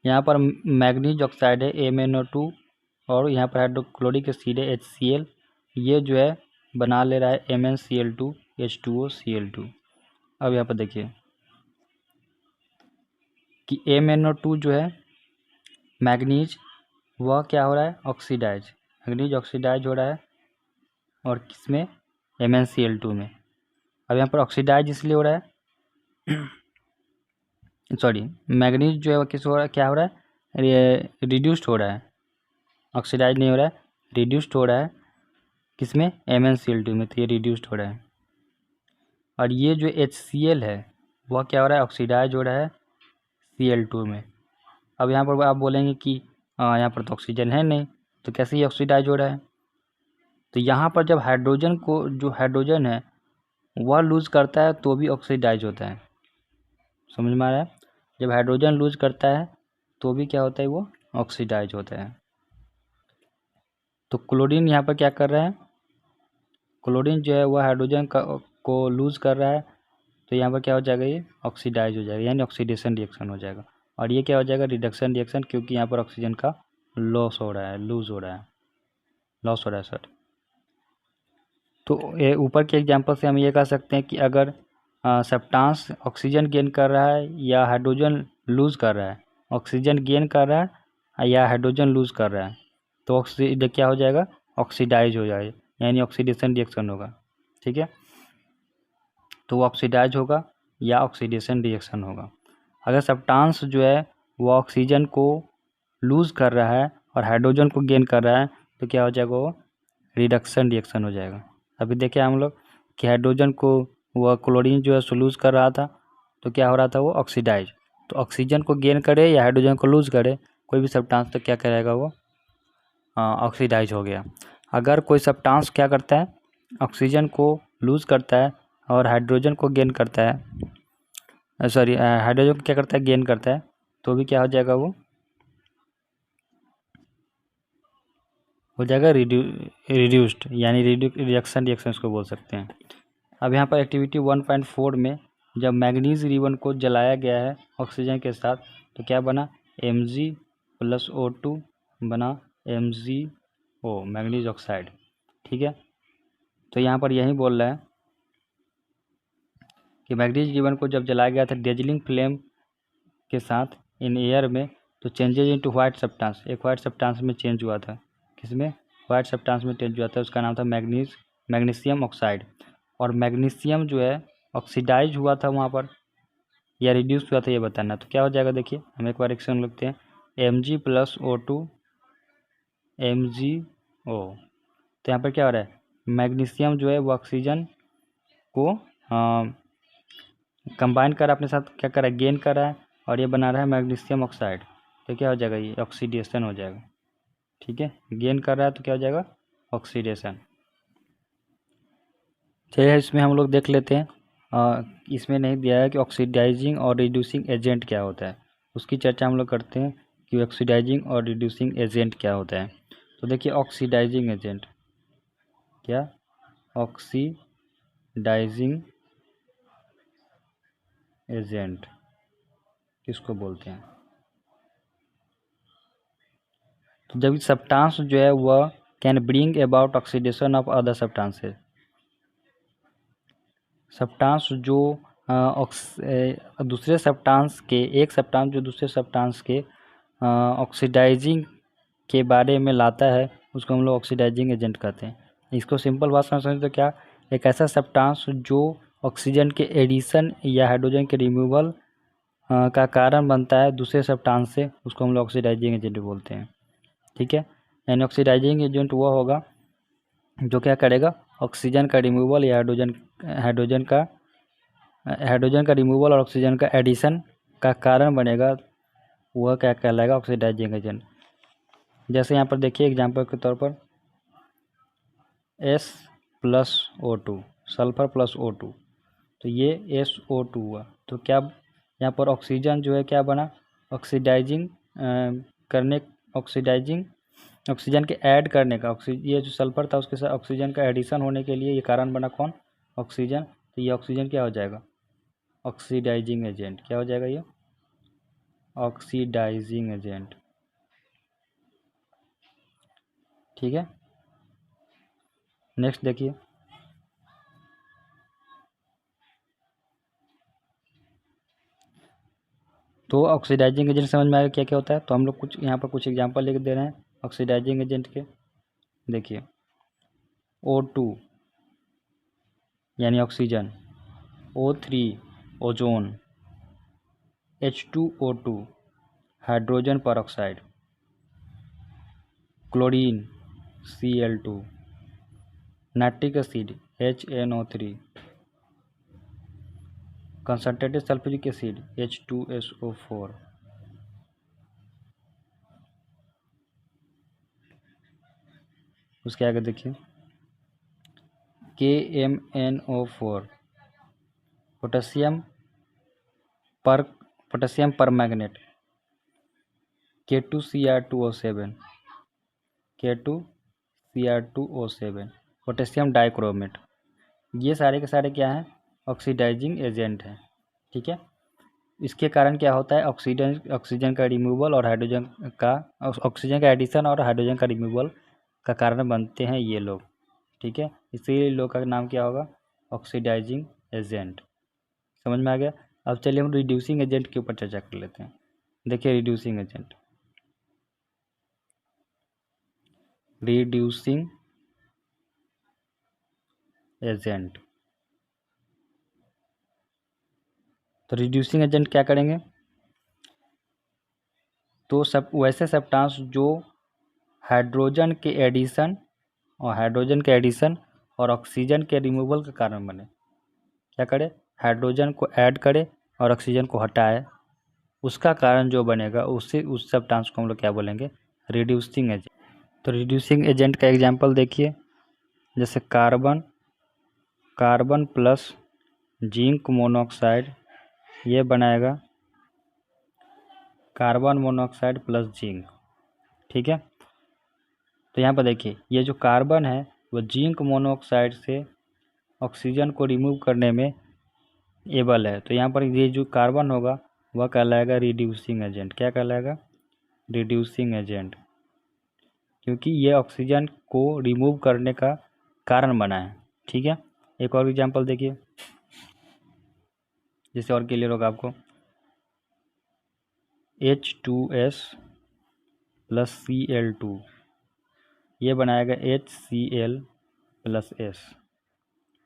S1: यहाँ पर मैग्नीज ऑक्साइड है MnO2, और यहाँ पर हाइड्रोक्लोरिक एसिड है HCl, ये जो है बना ले रहा है MnCl2 H2O Cl2। अब यहाँ पर देखिए कि MnO2 जो है मैग्नीज, वह क्या हो रहा है, ऑक्सीडाइज, मैग्नीज ऑक्सीडाइज हो रहा है, और किसमें, MnCl2 में। अब यहाँ पर ऑक्सीडाइज इसलिए हो रहा है सॉरी, मैग्नीज जो है वो किस हो रहा है, क्या हो रहा है, रिड्यूस्ड हो रहा है, ऑक्सीडाइज नहीं हो रहा है, रिड्यूस्ड हो रहा है, किसमें, MnCl2 में, तो ये रिड्यूस्ड हो रहा है। और ये जो HCl है वह क्या हो रहा है, ऑक्सीडाइज हो रहा है Cl2 में। अब यहाँ पर आप बोलेंगे कि यहाँ पर तो ऑक्सीजन है नहीं, तो कैसे ये ऑक्सीडाइज हो रहा है, तो यहाँ पर जब हाइड्रोजन को, जो हाइड्रोजन है वह लूज करता है तो भी ऑक्सीडाइज होता है, समझ में आ रहा है, जब हाइड्रोजन लूज करता है तो भी क्या होता है, वो ऑक्सीडाइज होता है। तो क्लोरीन यहाँ पर क्या कर रहा है, क्लोरीन जो है वह हाइड्रोजन को लूज कर रहा है, तो यहाँ पर क्या हो जाएगा, ये ऑक्सीडाइज हो जाएगा, यानी ऑक्सीडेशन रिएक्शन हो जाएगा, और ये क्या हो जाएगा, रिडक्शन रिएक्शन, क्योंकि यहाँ पर ऑक्सीजन का लॉस हो रहा है, लूज हो रहा है, लॉस हो रहा है सर। तो ये ऊपर के एग्जांपल से हम ये कह सकते हैं कि अगर सब्सटेंस ऑक्सीजन गेन कर रहा है या हाइड्रोजन लूज़ कर रहा है, ऑक्सीजन गेन कर रहा है या हाइड्रोजन लूज़ कर रहा है, तो क्या हो जाएगा, ऑक्सीडाइज हो जाएगा, यानी ऑक्सीडेशन रिएक्शन होगा। ठीक है, तो वो ऑक्सीडाइज होगा या ऑक्सीडेशन रिएक्शन होगा। अगर सब्सटेंस जो है वो ऑक्सीजन को लूज़ कर रहा है और हाइड्रोजन को गेन कर रहा है तो क्या हो जाएगा, वो रिडक्शन रिएक्शन हो जाएगा। अभी देखिए हम लोग कि हाइड्रोजन को वो क्लोरीन जो है सो लूज़ कर रहा था तो क्या हो रहा था, वो ऑक्सीडाइज। तो ऑक्सीजन को गेन करे या हाइड्रोजन को लूज़ करे कोई भी सब्सटेंस तो क्या करेगा, वो ऑक्सीडाइज हो गया। अगर कोई सब्सटेंस क्या करता है, ऑक्सीजन को लूज़ करता है और हाइड्रोजन को गेन करता है, सॉरी हाइड्रोजन को क्या करता है, गेन करता है, तो भी क्या हो जाएगा, वो हो जाएगा रिड्यूस्ड, यानी रिडक्शन रिएक्शन इसको बोल सकते हैं। अब यहाँ पर एक्टिविटी 1.4 में जब मैग्नीज रिबन को जलाया गया है ऑक्सीजन के साथ तो क्या बना, Mg+O2 बना MgO, मैग्नीज ऑक्साइड। ठीक है, तो यहाँ पर यही बोल रहा है कि मैग्नीज रिबन को जब जलाया गया था डेजलिंग फ्लेम के साथ इन एयर में तो चेंजेज इनटू व्हाइट सब्सटेंस, एक व्हाइट सब्सटेंस में चेंज हुआ था। किसमें, व्हाइट सब्सटेंस में चेंज हुआ था, उसका नाम था मैग्नीशियम ऑक्साइड। और मैग्नीशियम जो है ऑक्सीडाइज हुआ था वहाँ पर या रिड्यूस हुआ था ये बताना। तो क्या हो जाएगा, देखिए हम एक बार रिएक्शन लिखते हैं, Mg+O2 MgO। तो यहाँ पर क्या हो रहा है, मैग्नीशियम जो है वो ऑक्सीजन को कंबाइन कर अपने साथ क्या कर रहा है, गेन कर रहा है और ये बना रहा है मैग्नीशियम ऑक्साइड। तो क्या हो जाएगा, ये ऑक्सीडेशन हो जाएगा। ठीक है, गेन कर रहा है तो क्या हो जाएगा, ऑक्सीडेशन। चलिए इसमें हम लोग देख लेते हैं, इसमें नहीं दिया है कि ऑक्सीडाइजिंग और रिड्यूसिंग एजेंट क्या होता है, उसकी चर्चा हम लोग करते हैं कि ऑक्सीडाइजिंग और रिड्यूसिंग एजेंट क्या होता है। तो देखिए ऑक्सीडाइजिंग एजेंट क्या, ऑक्सीडाइजिंग एजेंट किसको बोलते हैं, तो जब सब्सटेंस जो है वह can bring about oxidation of other substances, substance जो दूसरे सब्सटेंस के, एक सब्सटेंस जो दूसरे सब्सटेंस के ऑक्सीडाइजिंग के बारे में लाता है उसको हम लोग ऑक्सीडाइजिंग एजेंट कहते हैं। इसको सिंपल बात समझते तो क्या, एक ऐसा सब्सटेंस जो ऑक्सीजन के एडिशन या हाइड्रोजन के रिमूवल का कारण बनता है दूसरे सब्सटेंस से, उसको हम लोग ऑक्सीडाइजिंग एजेंट बोलते हैं। ठीक है, यानी ऑक्सीडाइजिंग एजेंट वो होगा जो क्या करेगा, ऑक्सीजन का रिमूवल या हाइड्रोजन का रिमूवल और ऑक्सीजन का एडिशन का कारण बनेगा, वह क्या कहलाएगा, ऑक्सीडाइजिंग एजेंट। जैसे यहाँ पर देखिए एग्जांपल के तौर पर S+O2, सल्फर प्लस O2, तो ये SO2 हुआ, तो क्या यहाँ पर ऑक्सीजन जो है क्या बना, ऑक्सीडाइजिंग करने ऑक्सीजन के ऐड करने का, ये जो सल्फर था उसके साथ ऑक्सीजन का एडिशन होने के लिए ये कारण बना कौन, ऑक्सीजन। तो ये ऑक्सीजन क्या हो जाएगा, ऑक्सीडाइजिंग एजेंट। क्या हो जाएगा ये, ऑक्सीडाइजिंग एजेंट। ठीक है, नेक्स्ट देखिए, तो ऑक्सीडाइजिंग एजेंट समझ में आएगा क्या क्या होता है। तो हम लोग कुछ यहाँ पर कुछ एग्जांपल लिख दे रहे हैं ऑक्सीडाइजिंग एजेंट के। देखिए O2 यानी oxygen, O3 ozone, H2O2 hydrogen peroxide, chlorine Cl2, nitric acid HNO3, concentrated sulphuric acid H2SO4, उसके आगे देखिए KMNO4, potassium permanganate K2Cr2O7, potassium dichromate. ये सारे के सारे क्या हैं, ऑक्सीडाइजिंग एजेंट हैं। ठीक है, इसके कारण क्या होता है, ऑक्सीजन का रिमूवल और हाइड्रोजन का, ऑक्सीजन का एडिशन और हाइड्रोजन का रिमूवल का कारण बनते हैं ये लोग। ठीक है, इसीलिए लोग का नाम क्या होगा, ऑक्सीडाइजिंग एजेंट। समझ में आ गया। अब चलिए हम रिड्यूसिंग एजेंट के ऊपर चर्चा कर लेते हैं। देखिए रिड्यूसिंग एजेंट, रिड्यूसिंग एजेंट। तो रिड्यूसिंग एजेंट क्या करेंगे, तो सब वैसे सब्सटेंस जो हाइड्रोजन के एडिशन और ऑक्सीजन के रिमूवल का कारण बने। क्या करे, हाइड्रोजन को ऐड करे और ऑक्सीजन को हटाए, उसका कारण जो बनेगा उस सब्सटेंस को हम लोग क्या बोलेंगे, रिड्यूसिंग एजेंट। तो रिड्यूसिंग एजेंट का एग्जांपल देखिए, जैसे कार्बन प्लस जिंक मोनोऑक्साइड, ये बनाएगा कार्बन मोनोऑक्साइड प्लस जिंक। ठीक है, तो यहाँ पर देखिए ये जो कार्बन है वो जिंक मोनोऑक्साइड से ऑक्सीजन को रिमूव करने में एबल है, तो यहाँ पर ये जो कार्बन होगा वह कहलाएगा रिड्यूसिंग एजेंट। क्या कहलाएगा, रिड्यूसिंग एजेंट, क्योंकि ये ऑक्सीजन को रिमूव करने का कारण बना है। ठीक है, एक और एग्जांपल देखिए, जिससे और क्लियर होगा आपको। H2S प्लस Cl2, ये बनाएगा HCl प्लस S।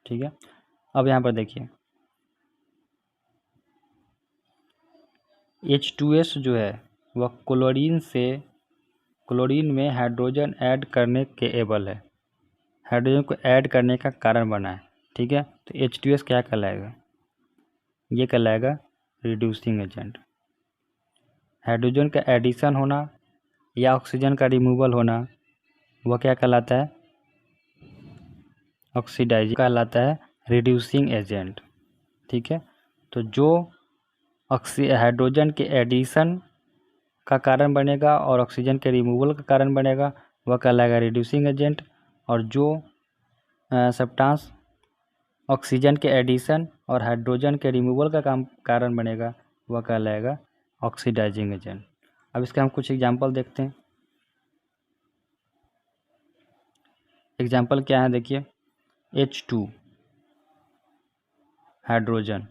S1: ठीक है, अब यहाँ पर देखिए H2S जो है वह क्लोरीन में हाइड्रोजन ऐड करने के एबल है, हाइड्रोजन को ऐड करने का कारण बना है। ठीक है, तो H2S क्या कहलाएगा, ये कहलाएगा रिड्यूसिंग एजेंट। हाइड्रोजन का एडिशन होना या ऑक्सीजन का रिमूवल होना वह क्या कहलाता है, ऑक्सीडाइजिंग कहलाता है, रिड्यूसिंग एजेंट। ठीक है, तो जो हाइड्रोजन के एडिशन का कारण बनेगा और ऑक्सीजन के रिमूवल का कारण बनेगा वह कहलाएगा रिड्यूसिंग एजेंट, और जो सब्सटेंस ऑक्सीजन के एडिशन और हाइड्रोजन के रिमूवल का कारण बनेगा वह कहलाएगा ऑक्सीडाइजिंग एजेंट। अब इसके हम कुछ एग्जांपल देखते हैं। एग्जांपल क्या है देखिए, H2 हाइड्रोजन,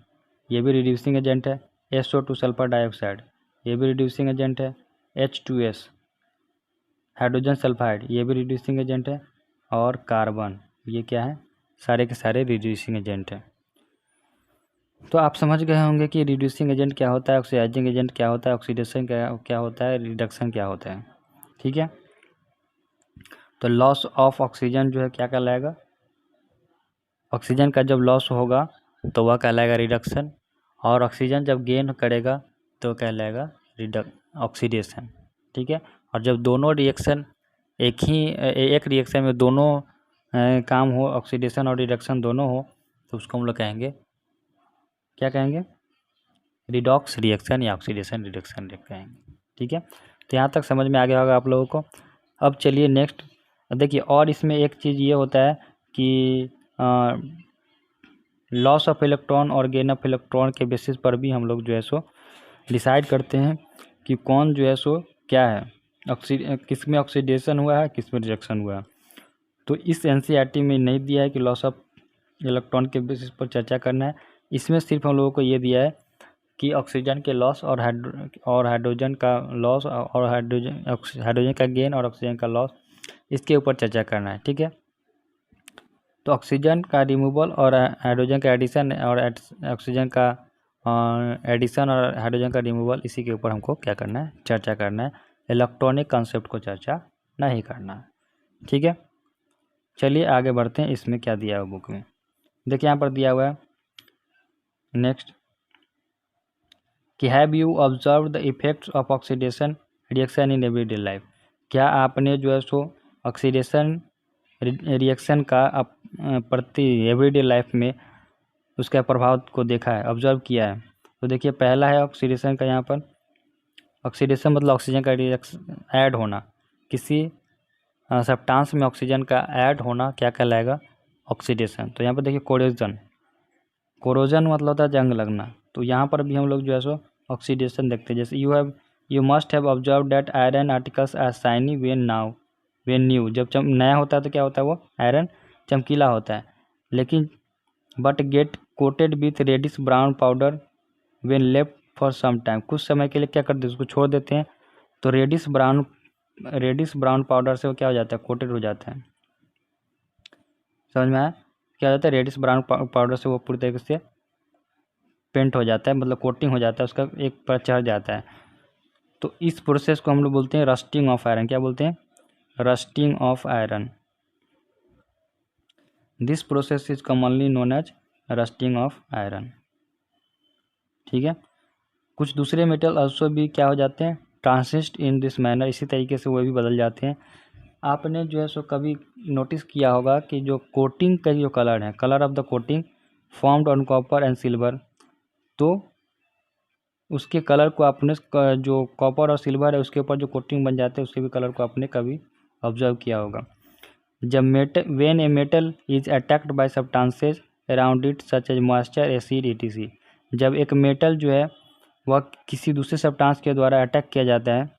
S1: ये भी रिड्यूसिंग एजेंट है। SO2 सल्फर डाइऑक्साइड, ये भी रिड्यूसिंग एजेंट है। H2S हाइड्रोजन सल्फाइड, ये भी रिड्यूसिंग एजेंट है। और कार्बन, ये क्या है, सारे के सारे रिड्यूसिंग एजेंट हैं। तो आप समझ गए होंगे कि रिड्यूसिंग एजेंट क्या होता है, ऑक्सीडाइजिंग एजेंट क्या होता है, ऑक्सीडेशन क्या होता है, रिडक्शन क्या होता है। ठीक है, तो लॉस ऑफ ऑक्सीजन जो है क्या कहलाएगा, ऑक्सीजन का जब लॉस होगा तो वह कहलाएगा रिडक्शन, और ऑक्सीजन जब गेन करेगा तो कहलाएगा ऑक्सीडेशन। ठीक है, और जब दोनों रिएक्शन एक रिएक्शन में दोनों काम हो, ऑक्सीडेशन और रिडक्शन दोनों हो, तो उसको हम लोग कहेंगे, क्या कहेंगे, रिडॉक्स रिएक्शन या ऑक्सीडेशन रिडक्शन कहेंगे। ठीक है, तो यहाँ तक समझ में आ गया होगा आप लोगों को। अब चलिए नेक्स्ट देखिए, और इसमें एक चीज़ ये होता है कि लॉस ऑफ इलेक्ट्रॉन और गेन ऑफ इलेक्ट्रॉन के बेसिस पर भी हम लोग जो है सो डिसाइड करते हैं कि कौन जो है सो क्या है, किस में ऑक्सीडेशन हुआ है, किस में रिडक्शन हुआ है। तो इस NCERT में नहीं दिया है कि लॉस ऑफ इलेक्ट्रॉन के बेसिस पर चर्चा करना है, इसमें सिर्फ हम लोगों को ये दिया है कि ऑक्सीजन के लॉस और हाइड्रोजन का लॉस और हाइड्रोजन का गेन और ऑक्सीजन का लॉस, इसके ऊपर चर्चा करना है। ठीक है, तो ऑक्सीजन का रिमूवल और हाइड्रोजन का एडिशन और ऑक्सीजन का एडिशन और हाइड्रोजन का रिमूवल, इसी के ऊपर हमको क्या करना है, चर्चा करना है। इलेक्ट्रॉनिक कॉन्सेप्ट को चर्चा नहीं करना है। ठीक है, चलिए आगे बढ़ते हैं। इसमें क्या दिया हुआ बुक में, देखिए यहाँ पर दिया हुआ है नेक्स्ट कि have you observe the effects of oxidation reaction in everyday life. क्या आपने जो है सो ऑक्सीडेशन रिएक्शन का प्रति एवरीडे लाइफ में उसका प्रभाव को देखा है, ऑब्जर्व किया है। तो देखिए पहला है ऑक्सीडेशन का, यहाँ पर ऑक्सीडेशन मतलब ऑक्सीजन का रिएक्शन ऐड होना, किसी सब्सटेंस में ऑक्सीजन का ऐड होना क्या कहलाएगा, ऑक्सीडेशन। तो यहाँ पर देखिए कोरोजन मतलब होता है जंग लगना, तो यहाँ पर भी हम लोग जो है सो ऑक्सीडेशन देखते हैं। जैसे you must have observe that iron articles are shiny when new, जब नया होता है तो क्या होता है, वो आयरन चमकीला होता है, लेकिन but get coated with reddish brown powder when left for some time, कुछ समय के लिए क्या करते हैं, उसको छोड़ देते हैं तो reddish brown reddish brown powder से वो क्या हो जाता है, कोटेड हो जाता है। समझ में आया? क्या हो जाता है, रेडिश ब्राउन पाउडर से वो पूरी तरीके से पेंट हो जाता है, मतलब कोटिंग हो जाता है, उसका एक पर चढ़ जाता है। तो इस प्रोसेस को हम लोग बोलते हैं रस्टिंग ऑफ आयरन। क्या बोलते हैं? Rusting of iron. This process is commonly known as rusting of iron. ठीक है। कुछ दूसरे मेटल ऑल्सो भी क्या हो जाते हैं, ट्रांसिस्ट इन दिस मैनर, इसी तरीके से वो भी बदल जाते हैं। आपने जो है सो कभी नोटिस किया होगा कि जो कोटिंग का जो कलर है, colour of the coating formed on copper and silver, तो उसके कलर को आपने जो कॉपर और सिल्वर है उसके ऊपर जो कोटिंग बन जाते हैं उसके भी कलर को आपने कभी ऑब्जर्व किया होगा। जब when a metal is attacked by substances around it such as moisture, acid, etc, जब एक मेटल जो है वह किसी दूसरे सब्सटेंस के द्वारा अटैक किया जाता है,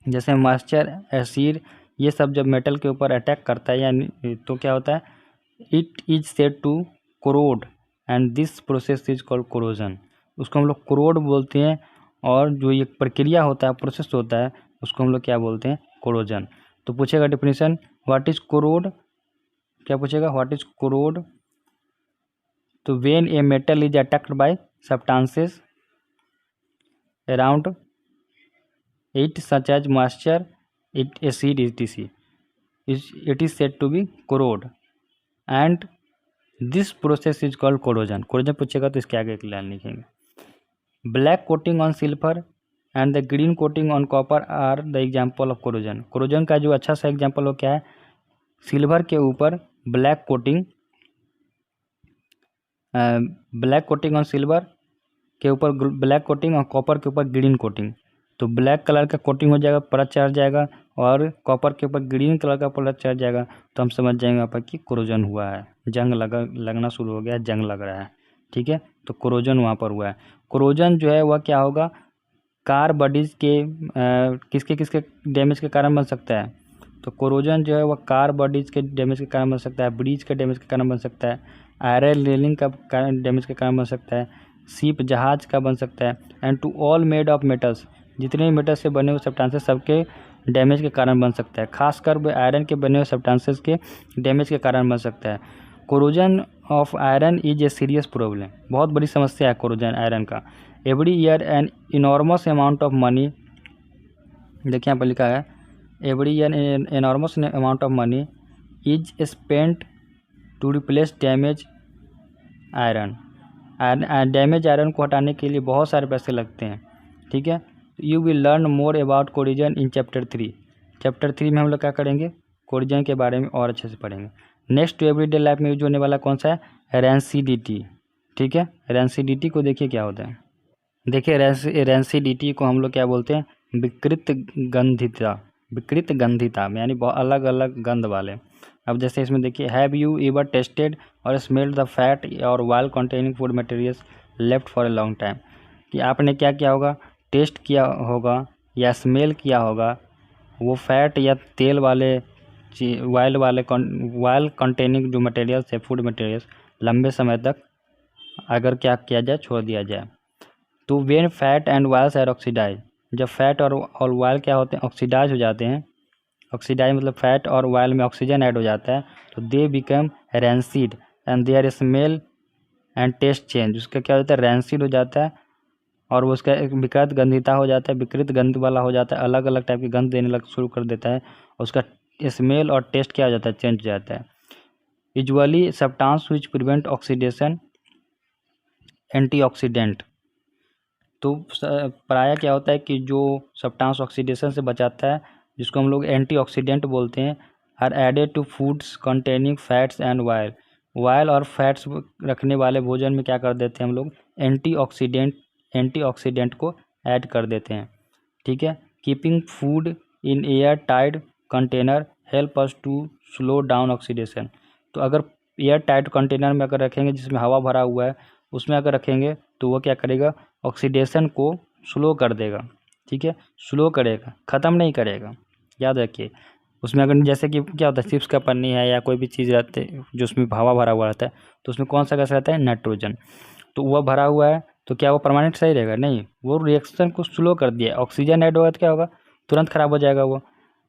S1: जैसे मॉइस्चर, एसिड, ये सब जब मेटल के ऊपर अटैक करता है यानी तो क्या होता है, it is said to corrode and this process is called corrosion. उसको हम लोग कोरोड बोलते हैं, और जो ये प्रक्रिया होता है, प्रोसेस होता है, उसको हम लोग क्या बोलते हैं, कोरोजन। तो पूछेगा डेफिनेशन, व्हाट इज कोरोड, क्या पूछेगा, व्हाट इज कोरोड। तो when a metal is attacked by substances around it such as moisture, acid, etc, it is said to be corrode and this process is called corrosion। corrosion पूछेगा तो इसके आगे एक line लिखेंगे। black coating on silver and the green coating on copper are the example of corrosion। corrosion का जो अच्छा सा एग्जाम्पल हो क्या है, सिल्वर के ऊपर black coating, black coating on silver के ऊपर ब्लैक कोटिंग और कॉपर के ऊपर ग्रीन कोटिंग। तो ब्लैक कलर का कोटिंग हो जाएगा, परत चढ़ जाएगा, और कॉपर के ऊपर ग्रीन कलर का परत चढ़ जाएगा, तो हम समझ जाएंगे यहाँ पर कि कोरोजन हुआ है, जंग लगना शुरू हो गया, जंग लग रहा है। ठीक है, तो कोरोजन वहाँ पर हुआ है। कोरोजन जो है वह क्या होगा, कार बॉडीज़ के किसके किसके डैमेज के कारण बन सकता है, तो कोरोजन जो है वह कार बॉडीज़ के डैमेज के कारण बन सकता है, ब्रिज के डैमेज के कारण बन सकता है, आयरन रेलिंग का कारण डैमेज के कारण बन सकता है, शिप जहाज का बन सकता है, and tools made of metals, जितने भी मेटल से बने हुए सब्सटेंसेस सबके डैमेज के कारण बन सकता है, खासकर वो आयरन के बने हुए सब्सटेंसेस के डैमेज के कारण बन सकता है। Corrosion of iron is a serious problem, बहुत बड़ी समस्या है कोरोजन आयरन का। Every year an enormous amount of money, देखिए यहाँ पर लिखा है, every year enormous amount of money is spent to replace damage iron. Damage iron को हटाने के लिए बहुत सारे पैसे लगते हैं। ठीक है, you will learn more about corrosion in chapter 3। Chapter 3 में हम लोग क्या करेंगे, कोरोजन के बारे में और अच्छे से पढ़ेंगे। नेक्स्ट एवरीडे लाइफ में यूज होने वाला कौन सा है, रैंसिडिटी। ठीक है, रैंसिडिटी को देखिए क्या होता है, देखिए रैंसिडिटी को हम लोग क्या बोलते हैं, विकृत गंधिता। विकृत गंधिता यानी बहुत अलग अलग गंध वाले। अब जैसे इसमें देखिए, हैव यू एवर टेस्टेड और स्मेल्ड द फैट और oil containing food materials left for a long time, कि आपने क्या किया होगा, टेस्ट किया होगा या स्मेल किया होगा वो फैट या तेल वाले ऑयल कंटेनिंग जो मटेरियल्स है, फूड मटेरियल्स, लंबे समय तक अगर क्या किया जाए, छोड़ दिया जाए। तो when fat and oils are oxidise, जब फैट और ऑयल क्या होते हैं, ऑक्सीडाइज हो जाते हैं। ऑक्सीडाइज मतलब फैट और ऑयल में ऑक्सीजन ऐड हो जाता है, तो they become rancid and their smell and taste change. उसका क्या होता है, रैंसिड हो जाता है और उसका एक विकृत गंधिता हो जाता है, विकृत गंध वाला हो जाता है, अलग अलग टाइप की गंध देने लग शुरू कर देता है, उसका स्मेल और टेस्ट क्या हो जाता है, चेंज हो जाता है। Usually substance which prevent oxidation, antioxidant. तो प्रायः क्या होता है कि जो सब्सटेंस ऑक्सीडेशन से बचाता है, जिसको हम लोग एंटीऑक्सीडेंट बोलते हैं, are added to foods containing fats and oil. Oil और फैट्स रखने वाले भोजन में क्या कर देते हैं हम लोग, एंटीऑक्सीडेंट को ऐड कर देते हैं। ठीक है, keeping food in air tight container help us to slow down oxidation. तो अगर एयर टाइट कंटेनर में अगर रखेंगे जिसमें हवा भरा हुआ है, उसमें अगर रखेंगे तो वो क्या करेगा, ऑक्सीडेशन को स्लो कर देगा। ठीक है, स्लो करेगा, ख़त्म नहीं करेगा, याद रखिए। उसमें अगर जैसे कि क्या होता है, चिप्स का पन्नी है या कोई भी चीज़ रहते है जो उसमें हवा भरा हुआ रहता है, तो उसमें कौन सा गैस रहता है, नाइट्रोजन। तो वह भरा हुआ है तो क्या वो परमानेंट सही रहेगा, नहीं, वो रिएक्शन को स्लो कर दिया, ऑक्सीजन ऐड होगा तो क्या होगा, तुरंत ख़राब हो जाएगा वो।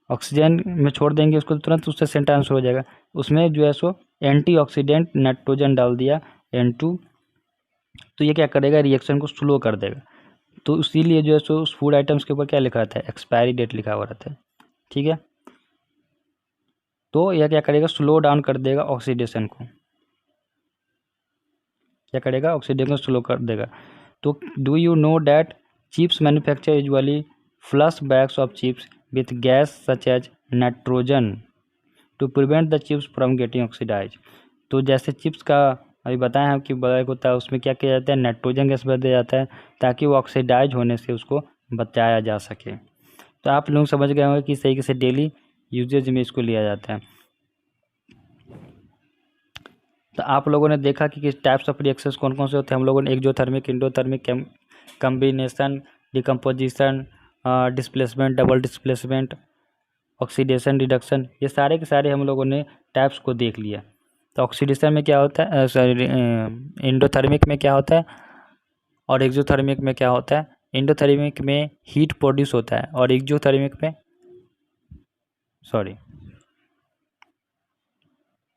S1: ऑक्सीजन में छोड़ देंगे उसको, तुरंत उससे सेंट ट्रांसफर हो जाएगा। उसमें जो है सो एंटीऑक्सीडेंट नाइट्रोजन डाल दिया N2, तो ये क्या करेगा, रिएक्शन को स्लो कर देगा। तो इसीलिए जो है सो उस फूड आइटम्स के ऊपर क्या लिखा रहता है, एक्सपायरी डेट लिखा हुआ रहता है। ठीक है, तो यह क्या करेगा, स्लो डाउन कर देगा ऑक्सीडेशन को, क्या करेगा, ऑक्सीडेशन स्लो कर देगा। तो do you know that chips manufacture usually flush bags of chips with gas such as nitrogen to prevent the chips from getting oxidise. तो जैसे चिप्स का अभी बताया हम कि बैग होता है, उसमें क्या किया जाता है, नाइट्रोजन गैस भर दिया जाता है ताकि वो ऑक्सीडाइज होने से उसको बचाया जा सके। तो आप लोग समझ गए होंगे कि इस तरीके से डेली यूजेज में इसको लिया जाता है। तो आप लोगों ने देखा कि किस टाइप्स ऑफ रिएक्शंस कौन कौन से होते हैं। हम लोगों ने exothermic, endothermic, combination, decomposition, displacement, double displacement, oxidation, reduction, ये सारे के सारे हम लोगों ने टाइप्स को देख लिया। तो ऑक्सीडेशन में क्या होता है, सॉरी, इंडोथर्मिक में क्या होता है और एक्सोथर्मिक में क्या होता है। इंडोथर्मिक में हीट प्रोड्यूस होता है और एक्सोथर्मिक में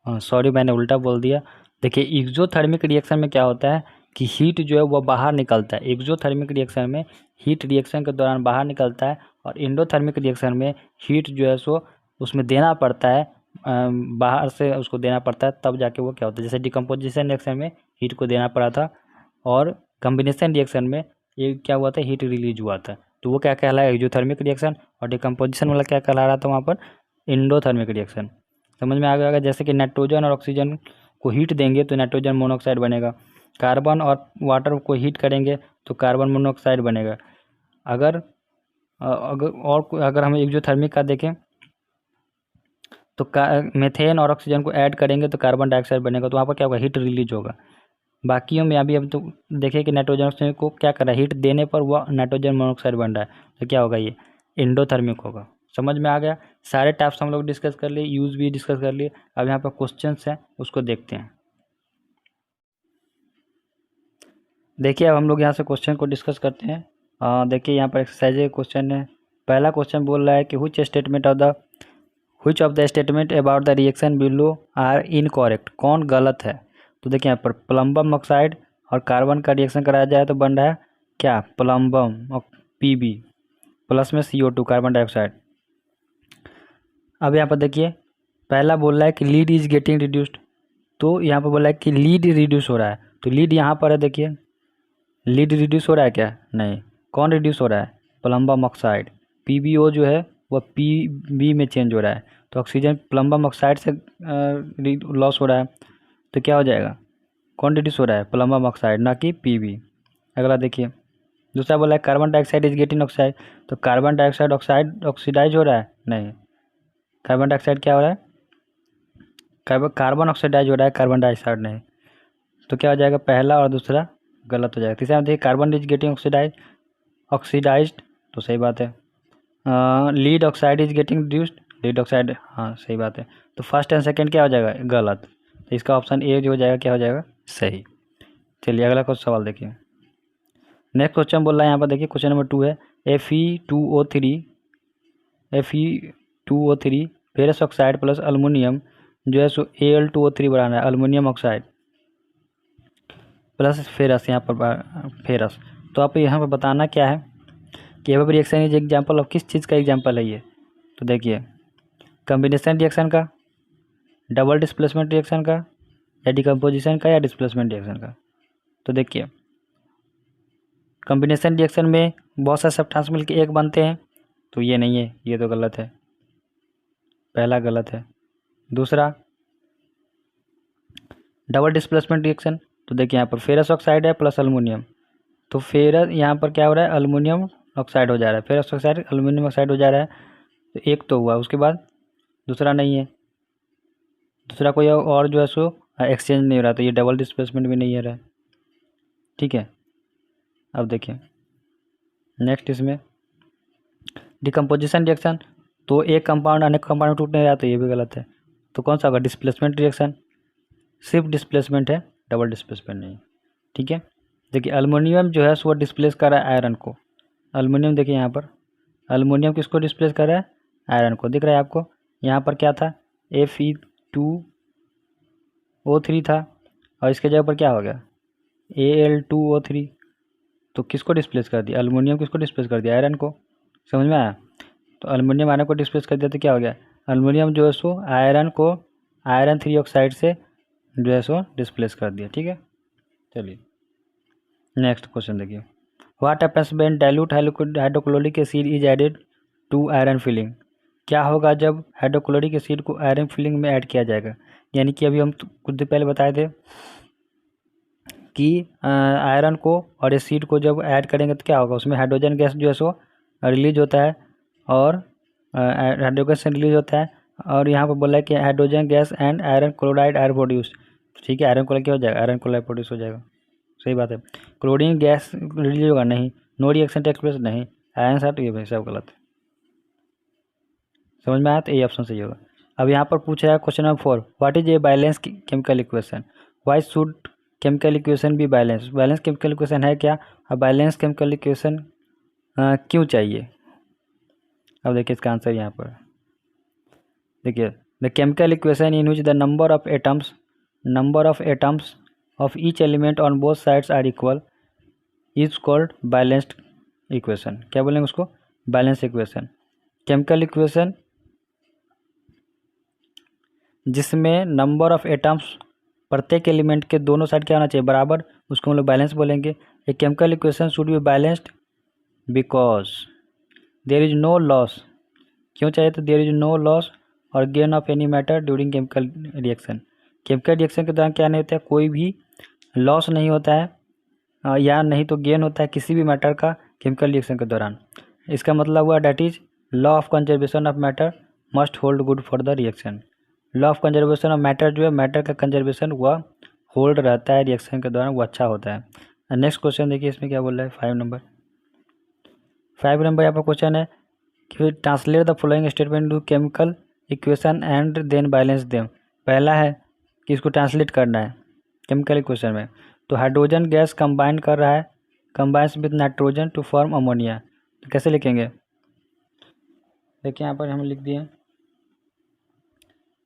S1: सॉरी मैंने उल्टा बोल दिया। देखिए एक्सोथर्मिक रिएक्शन में क्या होता है कि हीट जो है वो बाहर निकलता है। एक्सोथर्मिक रिएक्शन में हीट रिएक्शन के दौरान बाहर निकलता है और इंडोथर्मिक रिएक्शन में हीट जो है सो उसमें देना पड़ता है, बाहर से उसको देना पड़ता है, तब जाके वो क्या होता है। जैसे डिकम्पोजिशन रिएक्शन में हीट को देना पड़ा था और कम्बिनेशन रिएक्शन में ये क्या हुआ था, हीट रिलीज हुआ था। तो वो क्या कहलाया, एक्सोथर्मिक रिएक्शन, और डिकम्पोजिशन वाला क्या कहला रहा था वहाँ पर, इंडोथर्मिक रिएक्शन। समझ में आ गया। जैसे कि नाइट्रोजन और ऑक्सीजन को हीट देंगे तो नाइट्रोजन मोनोऑक्साइड बनेगा, कार्बन और वाटर को हीट करेंगे तो कार्बन मोनोऑक्साइड बनेगा। अगर हम एक्सोथर्मिक का देखें तो मेथेन और ऑक्सीजन को ऐड करेंगे तो कार्बन डाइऑक्साइड बनेगा, तो वहाँ पर क्या होगा, हीट रिलीज होगा। बाकियों में अभी तो देखें कि नाइट्रोजन ऑक्सीजन को क्या कर रहा है, हीट देने पर वह नाइट्रोजन मोनोऑक्साइड बन रहा है, तो क्या होगा, ये इंडोथर्मिक होगा। समझ में आ गया। सारे टाइप्स हम लोग डिस्कस कर लिए, यूज भी डिस्कस कर लिए। अब यहाँ पर क्वेश्चंस हैं उसको देखते हैं। देखिए अब हम लोग यहाँ से क्वेश्चन को डिस्कस करते हैं। देखिए यहाँ पर एक्सरसाइज क्वेश्चन है। पहला क्वेश्चन बोल रहा है कि which of the statement about the reaction below are incorrect, कौन गलत है। तो देखिए यहाँ पर प्लम्बम ऑक्साइड और कार्बन का रिएक्शन कराया जाए तो बन रहा है क्या, प्लम्बम और Pb प्लस में CO2 कार्बन डाइऑक्साइड। अब यहाँ पर देखिए पहला बोल रहा है कि लीड इज गेटिंग रिड्यूस्ड, तो यहाँ पर बोल रहा है कि लीड रिड्यूस हो रहा है, तो लीड यहाँ पर है। देखिए लीड रिड्यूस हो रहा है क्या, नहीं। कौन रिड्यूस हो रहा है, प्लम्बम ऑक्साइड। PbO जो है वह Pb में चेंज हो रहा है, तो ऑक्सीजन प्लम्बम ऑक्साइड से लॉस हो रहा है, तो क्या हो जाएगा, कौन रिड्यूस हो रहा है, प्लम्बम ऑक्साइड, ना कि Pb। अगला देखिए दूसरा बोला है carbon dioxide is getting oxide, तो कार्बन डाइऑक्साइड ऑक्सीडाइज हो रहा है, नहीं। कार्बन डाइऑक्साइड क्या हो रहा है, कार्बन ऑक्सीडाइज हो रहा है, कार्बन डाइऑक्साइड नहीं। तो क्या हो जाएगा, पहला और दूसरा गलत हो जाएगा। तीसरा में देखिए कार्बन इज गेटिंग ऑक्सीडाइज्ड, तो सही बात है। Lead oxide is getting reduced, lead oxide, हाँ सही बात है। तो फर्स्ट एंड सेकंड क्या हो जाएगा, गलत। तो इसका ऑप्शन ए जो हो जाएगा क्या हो जाएगा, सही। चलिए अगला कुछ सवाल देखिए। नेक्स्ट क्वेश्चन बोल रहा है यहाँ पर, देखिए क्वेश्चन नंबर 2 है Fe2O3 ferrous oxide plus aluminium जो है सो Al2O3 बनाना है, अल्मोनियम ऑक्साइड प्लस फेरस, यहाँ पर फेरस। तो आप यहाँ पर बताना क्या है कि एवब रिएक्शन इज एग्जाम्पल ऑफ किस चीज़ का एग्जाम्पल है ये। तो देखिए कम्बिनेशन रिएक्शन का, डबल डिस्प्लेसमेंट रिएक्शन का, या डिकम्पोजिशन का, या डिस्प्लेसमेंट रिएक्शन का। तो देखिए कम्बिनेशन रिएक्शन में बहुत सारे सब्सटेंस मिलकर एक बनते हैं, तो ये नहीं है, ये तो गलत है, पहला गलत है। दूसरा डबल डिस्प्लेसमेंट रिएक्शन, तो देखिए यहाँ पर फेरस ऑक्साइड है प्लस अल्मोनियम, तो फेरस यहाँ पर क्या हो रहा है, अल्मोनियम ऑक्साइड हो जा रहा है, फेरस ऑक्साइड अल्मोनियम ऑक्साइड हो जा रहा है, तो एक तो हुआ। उसके बाद दूसरा नहीं है, दूसरा कोई और जो है सो एक्सचेंज नहीं हो रहा, तो ये डबल डिस्प्लेसमेंट भी नहीं हो रहा है। ठीक है, अब देखिए नेक्स्ट इसमें डिकम्पोजिशन रिएक्शन, तो एक कंपाउंड अनेक कंपाउंड में टूट नहीं रहा, तो ये भी गलत है। तो कौन सा होगा, डिस्प्लेसमेंट रिएक्शन, सिर्फ डिस्प्लेसमेंट है, डबल डिस्प्लेसमेंट नहीं। ठीक है, देखिए अल्मोनियम जो है सो डिस्प्लेस कर रहा है आयरन को। अल्मोनियम देखिए यहाँ पर अल्मोनियम किसको डिस्प्लेस कर रहा है? आयरन को। दिख रहा है आपको? यहाँ पर क्या था? Fe2O3 था और इसके जगह पर क्या हो गया? Al2O3। तो किसको डिस्प्लेस कर दिया? अल्मोनियम किसको डिस्प्लेस कर दिया? आयरन को। समझ में आया? तो अल्मोनियम आयरन को डिस्प्लेस कर दिया तो क्या हो गया? अल्मोनियम जो है सो आयरन को आयरन 3 ऑक्साइड से जो है सो डिस्प्लेस कर दिया। ठीक है, चलिए नेक्स्ट क्वेश्चन देखिए। What happens when dilute hydrochloric acid is added to iron filing? क्या होगा जब हाइड्रोक्लोरिक एसिड को आयरन फिलिंग में ऐड किया जाएगा? यानी कि अभी हम कुछ देर पहले बताए थे कि आयरन को और एसिड को जब ऐड करेंगे तो क्या होगा? उसमें हाइड्रोजन गैस जो है सो रिलीज होता है और हाइड्रोजन रिलीज होता है और यहाँ पर बोला है कि hydrogen gas and iron chloride are produce. ठीक है, आयरन क्लोराइड क्या हो जाएगा? आयरन क्लोराइड प्रोड्यूस हो जाएगा। सही बात है। क्लोरीन गैस रिलीज होगा? नहीं। No reaction takes place? नहीं। आयरन साथ ये भाई सब गलत है। समझ में आया? तो ये ऑप्शन सही होगा। अब यहाँ पर पूछ रहा है question number 4, what is a balance chemical equation? Why should chemical equation भी बैलेंस? बैलेंस केमिकल इक्वेशन है क्या? और बैलेंस केमिकल इक्वेशन क्यों चाहिए? अब देखिए इसका आंसर यहाँ पर देखिए, the chemical equation in which the number of atoms of each element on both sides are equal is called balanced equation. क्या बोलेंगे उसको? Balance equation. केमिकल इक्वेशन जिसमें नंबर ऑफ एटम्स प्रत्येक एलिमेंट के दोनों साइड क्या होना चाहिए? बराबर, उसको हम लोग बैलेंस बोलेंगे। A chemical equation should be balanced because there is no loss. क्यों चाहिए? तो देयर इज नो लॉस और gain of any matter during chemical reaction. Chemical reaction के दौरान क्या नहीं होता है? कोई भी लॉस नहीं होता है या नहीं तो गेन होता है किसी भी मैटर का केमिकल रिएक्शन के दौरान। इसका मतलब हुआ that is law of conservation of matter must hold good for the reaction. Law of conservation of matter जो है, मैटर का कंजर्वेशन वह होल्ड रहता है रिएक्शन के दौरान, वो अच्छा होता है। नेक्स्ट क्वेश्चन देखिए, इसमें क्या बोल रहा है? 5 नंबर यहाँ पर क्वेश्चन है कि translate the following statement to chemical equation and then balance them. पहला है कि इसको ट्रांसलेट करना है केमिकल इक्वेशन में। तो हाइड्रोजन गैस कंबाइन कर रहा है, combines with nitrogen to form ammonia. तो कैसे लिखेंगे? देखिए यहाँ पर हम लिख दिए,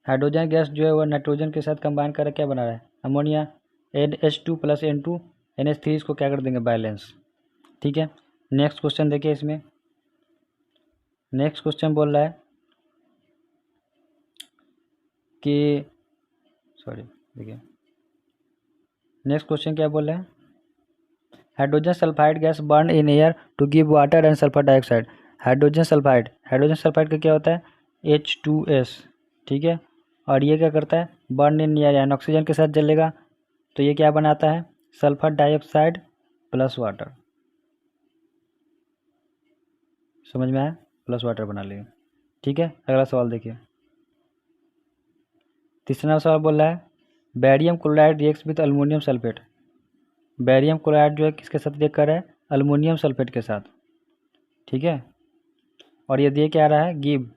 S1: हाइड्रोजन गैस जो है वो नाइट्रोजन के साथ कंबाइन कर क्या बना रहा है? अमोनिया। NH2 + N2 NH3, इसको क्या कर देंगे? बैलेंस। ठीक है, नेक्स्ट क्वेश्चन देखिए। इसमें नेक्स्ट क्वेश्चन बोल रहा है कि देखिए नेक्स्ट क्वेश्चन क्या बोल रहे हैं? Hydrogen sulphide gas burn in air to give water and sulphur dioxide. Hydrogen sulphide का क्या होता है? H2S। ठीक है, और ये क्या करता है? बर्न इन एयर, यानी ऑक्सीजन के साथ जलेगा तो ये क्या बनाता है? Sulphur dioxide plus water. समझ में आया? प्लस वाटर बना लेंगे। ठीक है, अगला सवाल देखिए। तीसरा सवाल बोल रहा है barium chloride reacts with aluminium sulphate. Barium chloride जो है किसके साथ रिएक्ट कर रहा है? अल्मोनियम सल्फेट के साथ। ठीक है, और ये दिए क्या आ रहा है? Give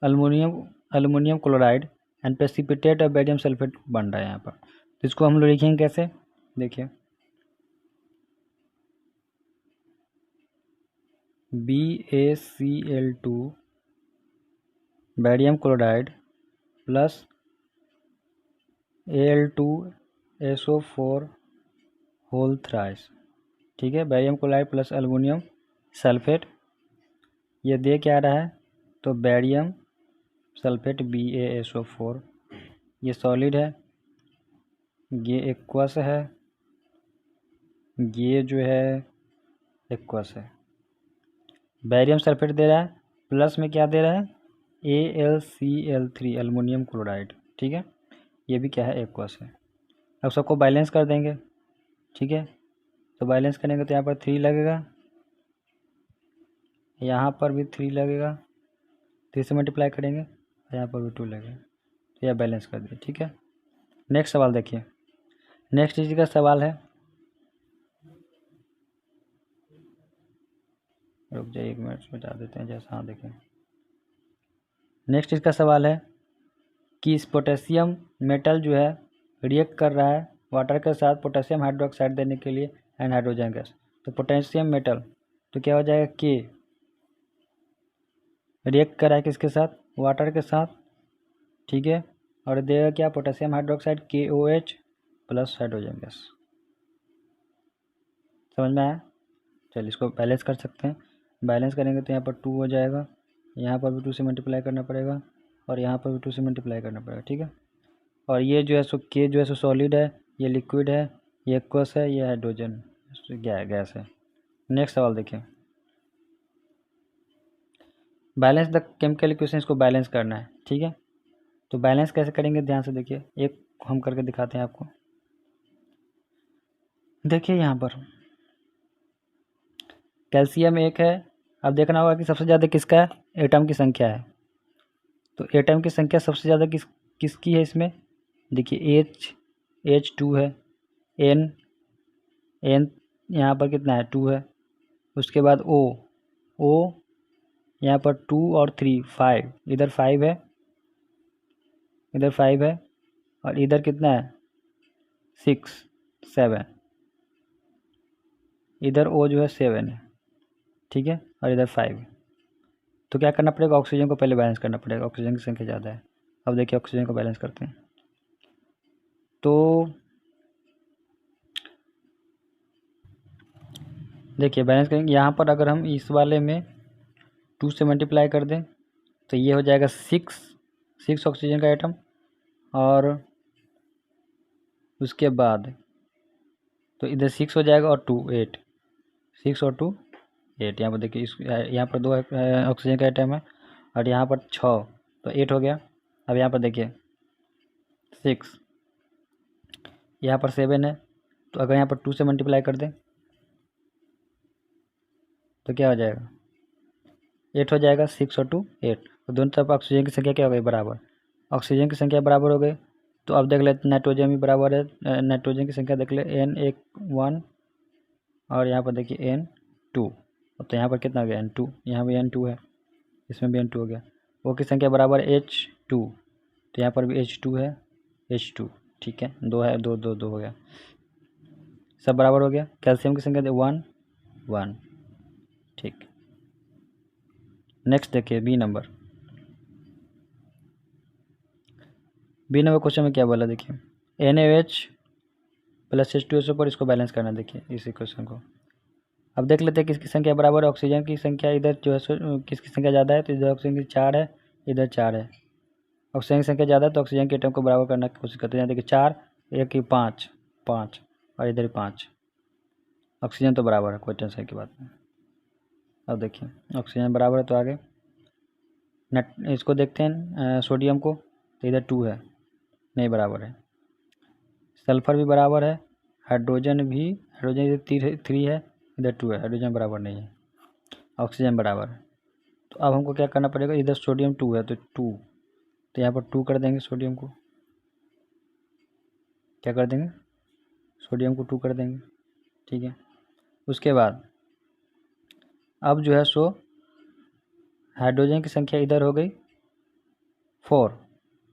S1: aluminium chloride and precipitate और बैरियम सल्फेट बन रहा है यहाँ पर। तो इसको हम लोग लिखेंगे कैसे? देखिए, BaCl2 barium chloride plus Al2SO4 whole thrice. ठीक है, barium chloride plus aluminium sulphate, ये दे क्या रहा है? तो बैरियम सल्फेट BaSO4, ये सॉलिड है, ये एक्वस है, ये जो है एक्वस है। बैरियम सल्फेट दे रहा है, प्लस में क्या दे रहा है? AlCl3 aluminium chloride. ठीक है, ये भी क्या है? एक्वस है। अब सबको बैलेंस कर देंगे। ठीक है, तो बैलेंस करेंगे तो यहाँ पर 3 लगेगा, यहाँ पर भी 3 लगेगा, 3 से मल्टीप्लाई करेंगे, यहाँ पर भी 2 लगेगा, तो यह बैलेंस कर दिए। ठीक है, नेक्स्ट सवाल देखिए। नेक्स्ट चीज़ का सवाल है, रुक जाइए 1 मिनट बता देते हैं जैसा। हाँ देखिए, नेक्स्ट इसका सवाल है कि इस पोटेशियम मेटल जो है रिएक्ट कर रहा है वाटर के साथ पोटेशियम हाइड्रोक्साइड देने के लिए एंड हाइड्रोजन गैस। तो पोटेशियम मेटल तो क्या हो जाएगा? K रिएक्ट करा है किसके साथ, वाटर के साथ, ठीक है, और देगा क्या, potassium hydroxide KOH plus hydrogen gas. समझ में आया। चलिए इसको बैलेंस कर सकते हैं। बैलेंस करेंगे तो यहाँ पर 2 हो जाएगा, यहाँ पर भी 2 से मल्टीप्लाई करना पड़ेगा, और यहाँ पर भी 2 से मल्टीप्लाई करना पड़ेगा, ठीक है। और ये जो है सो K जो है सो सॉलिड है, ये लिक्विड है, ये एक्वस है, ये हाइड्रोजन गैस है। नेक्स्ट सवाल देखिए, बैलेंस द केमिकल इक्वेशन, इसको बैलेंस करना है, ठीक है। तो बैलेंस कैसे करेंगे, ध्यान से देखिए, एक हम करके दिखाते हैं आपको। देखिए यहाँ पर कैल्शियम 1 है। अब देखना होगा कि सबसे ज़्यादा किसका है, एटम की संख्या है। तो एटम की संख्या सबसे ज़्यादा किसकी है इसमें, देखिए H2 है, N यहाँ पर कितना है 2 है, उसके बाद O यहाँ पर 2 और 3 5, इधर 5 है, इधर 5 है, और इधर कितना है 6 7, इधर O जो है 7 है, ठीक है, और इधर 5। तो क्या करना पड़ेगा, ऑक्सीजन को पहले बैलेंस करना पड़ेगा, ऑक्सीजन की संख्या ज़्यादा है। अब देखिए ऑक्सीजन को बैलेंस करते हैं। तो देखिए बैलेंस करेंगे, यहाँ पर अगर हम इस वाले में 2 से मल्टीप्लाई कर दें तो ये हो जाएगा 6 ऑक्सीजन का एटम, और उसके बाद तो इधर 6 हो जाएगा और 2 8, 6 और 2 8। यहाँ पर देखिए यहाँ पर 2 ऑक्सीजन का एटम है, और यहाँ पर 6, तो 8 हो गया। अब यहाँ पर देखिए 6, यहाँ पर 7 है, तो अगर यहाँ पर 2 से मल्टीप्लाई कर दें तो क्या हो जाएगा 8 हो जाएगा, 6 और 2 8। तो दोनों तरफ ऑक्सीजन की संख्या क्या हो गई, बराबर। ऑक्सीजन की संख्या बराबर हो गई, तो अब देख लेते नाइट्रोजन भी बराबर है। नाइट्रोजन की संख्या देख ले, N1 और यहाँ पर देखिए N2, तो यहाँ पर कितना हो गया N2, यहाँ भी N2 है, इसमें भी N2 हो गया। वो की संख्या बराबर H2, तो यहाँ पर भी H2 है, H2, ठीक है, 2 है, 2 2 2 हो गया, सब बराबर हो गया। कैल्शियम की संख्या 1 1, ठीक। नेक्स्ट देखिए बी नंबर क्वेश्चन में क्या बोला, देखिए NaOH प्लस H2SO पर इसको बैलेंस करना। देखिए इस इक्वेशन को अब देख लेते हैं किसकी संख्या बराबर है। ऑक्सीजन की संख्या इधर जो है किसकी संख्या ज़्यादा है, तो इधर ऑक्सीजन की 4 है, इधर 4 है। ऑक्सीजन की संख्या ज़्यादा है तो ऑक्सीजन के एटम को बराबर करने की कोशिश करते हैं। देखिए 4 एक ही 5 5, और इधर 5, ऑक्सीजन तो बराबर है, कोई टेंशन की बात नहीं। अब देखिए ऑक्सीजन बराबर है, तो आगे इसको देखते हैं सोडियम को, तो इधर 2 है, नहीं बराबर है। सल्फ़र भी बराबर है, हाइड्रोजन इधर 3 है, इधर 2 है, हाइड्रोजन बराबर नहीं है, ऑक्सीजन बराबर है। तो अब हमको क्या करना पड़ेगा, इधर सोडियम 2 है, तो 2, तो यहाँ पर 2 कर देंगे, सोडियम को क्या कर देंगे, सोडियम को 2 कर देंगे, ठीक है। उसके बाद अब जो है सो हाइड्रोजन की संख्या इधर हो गई 4,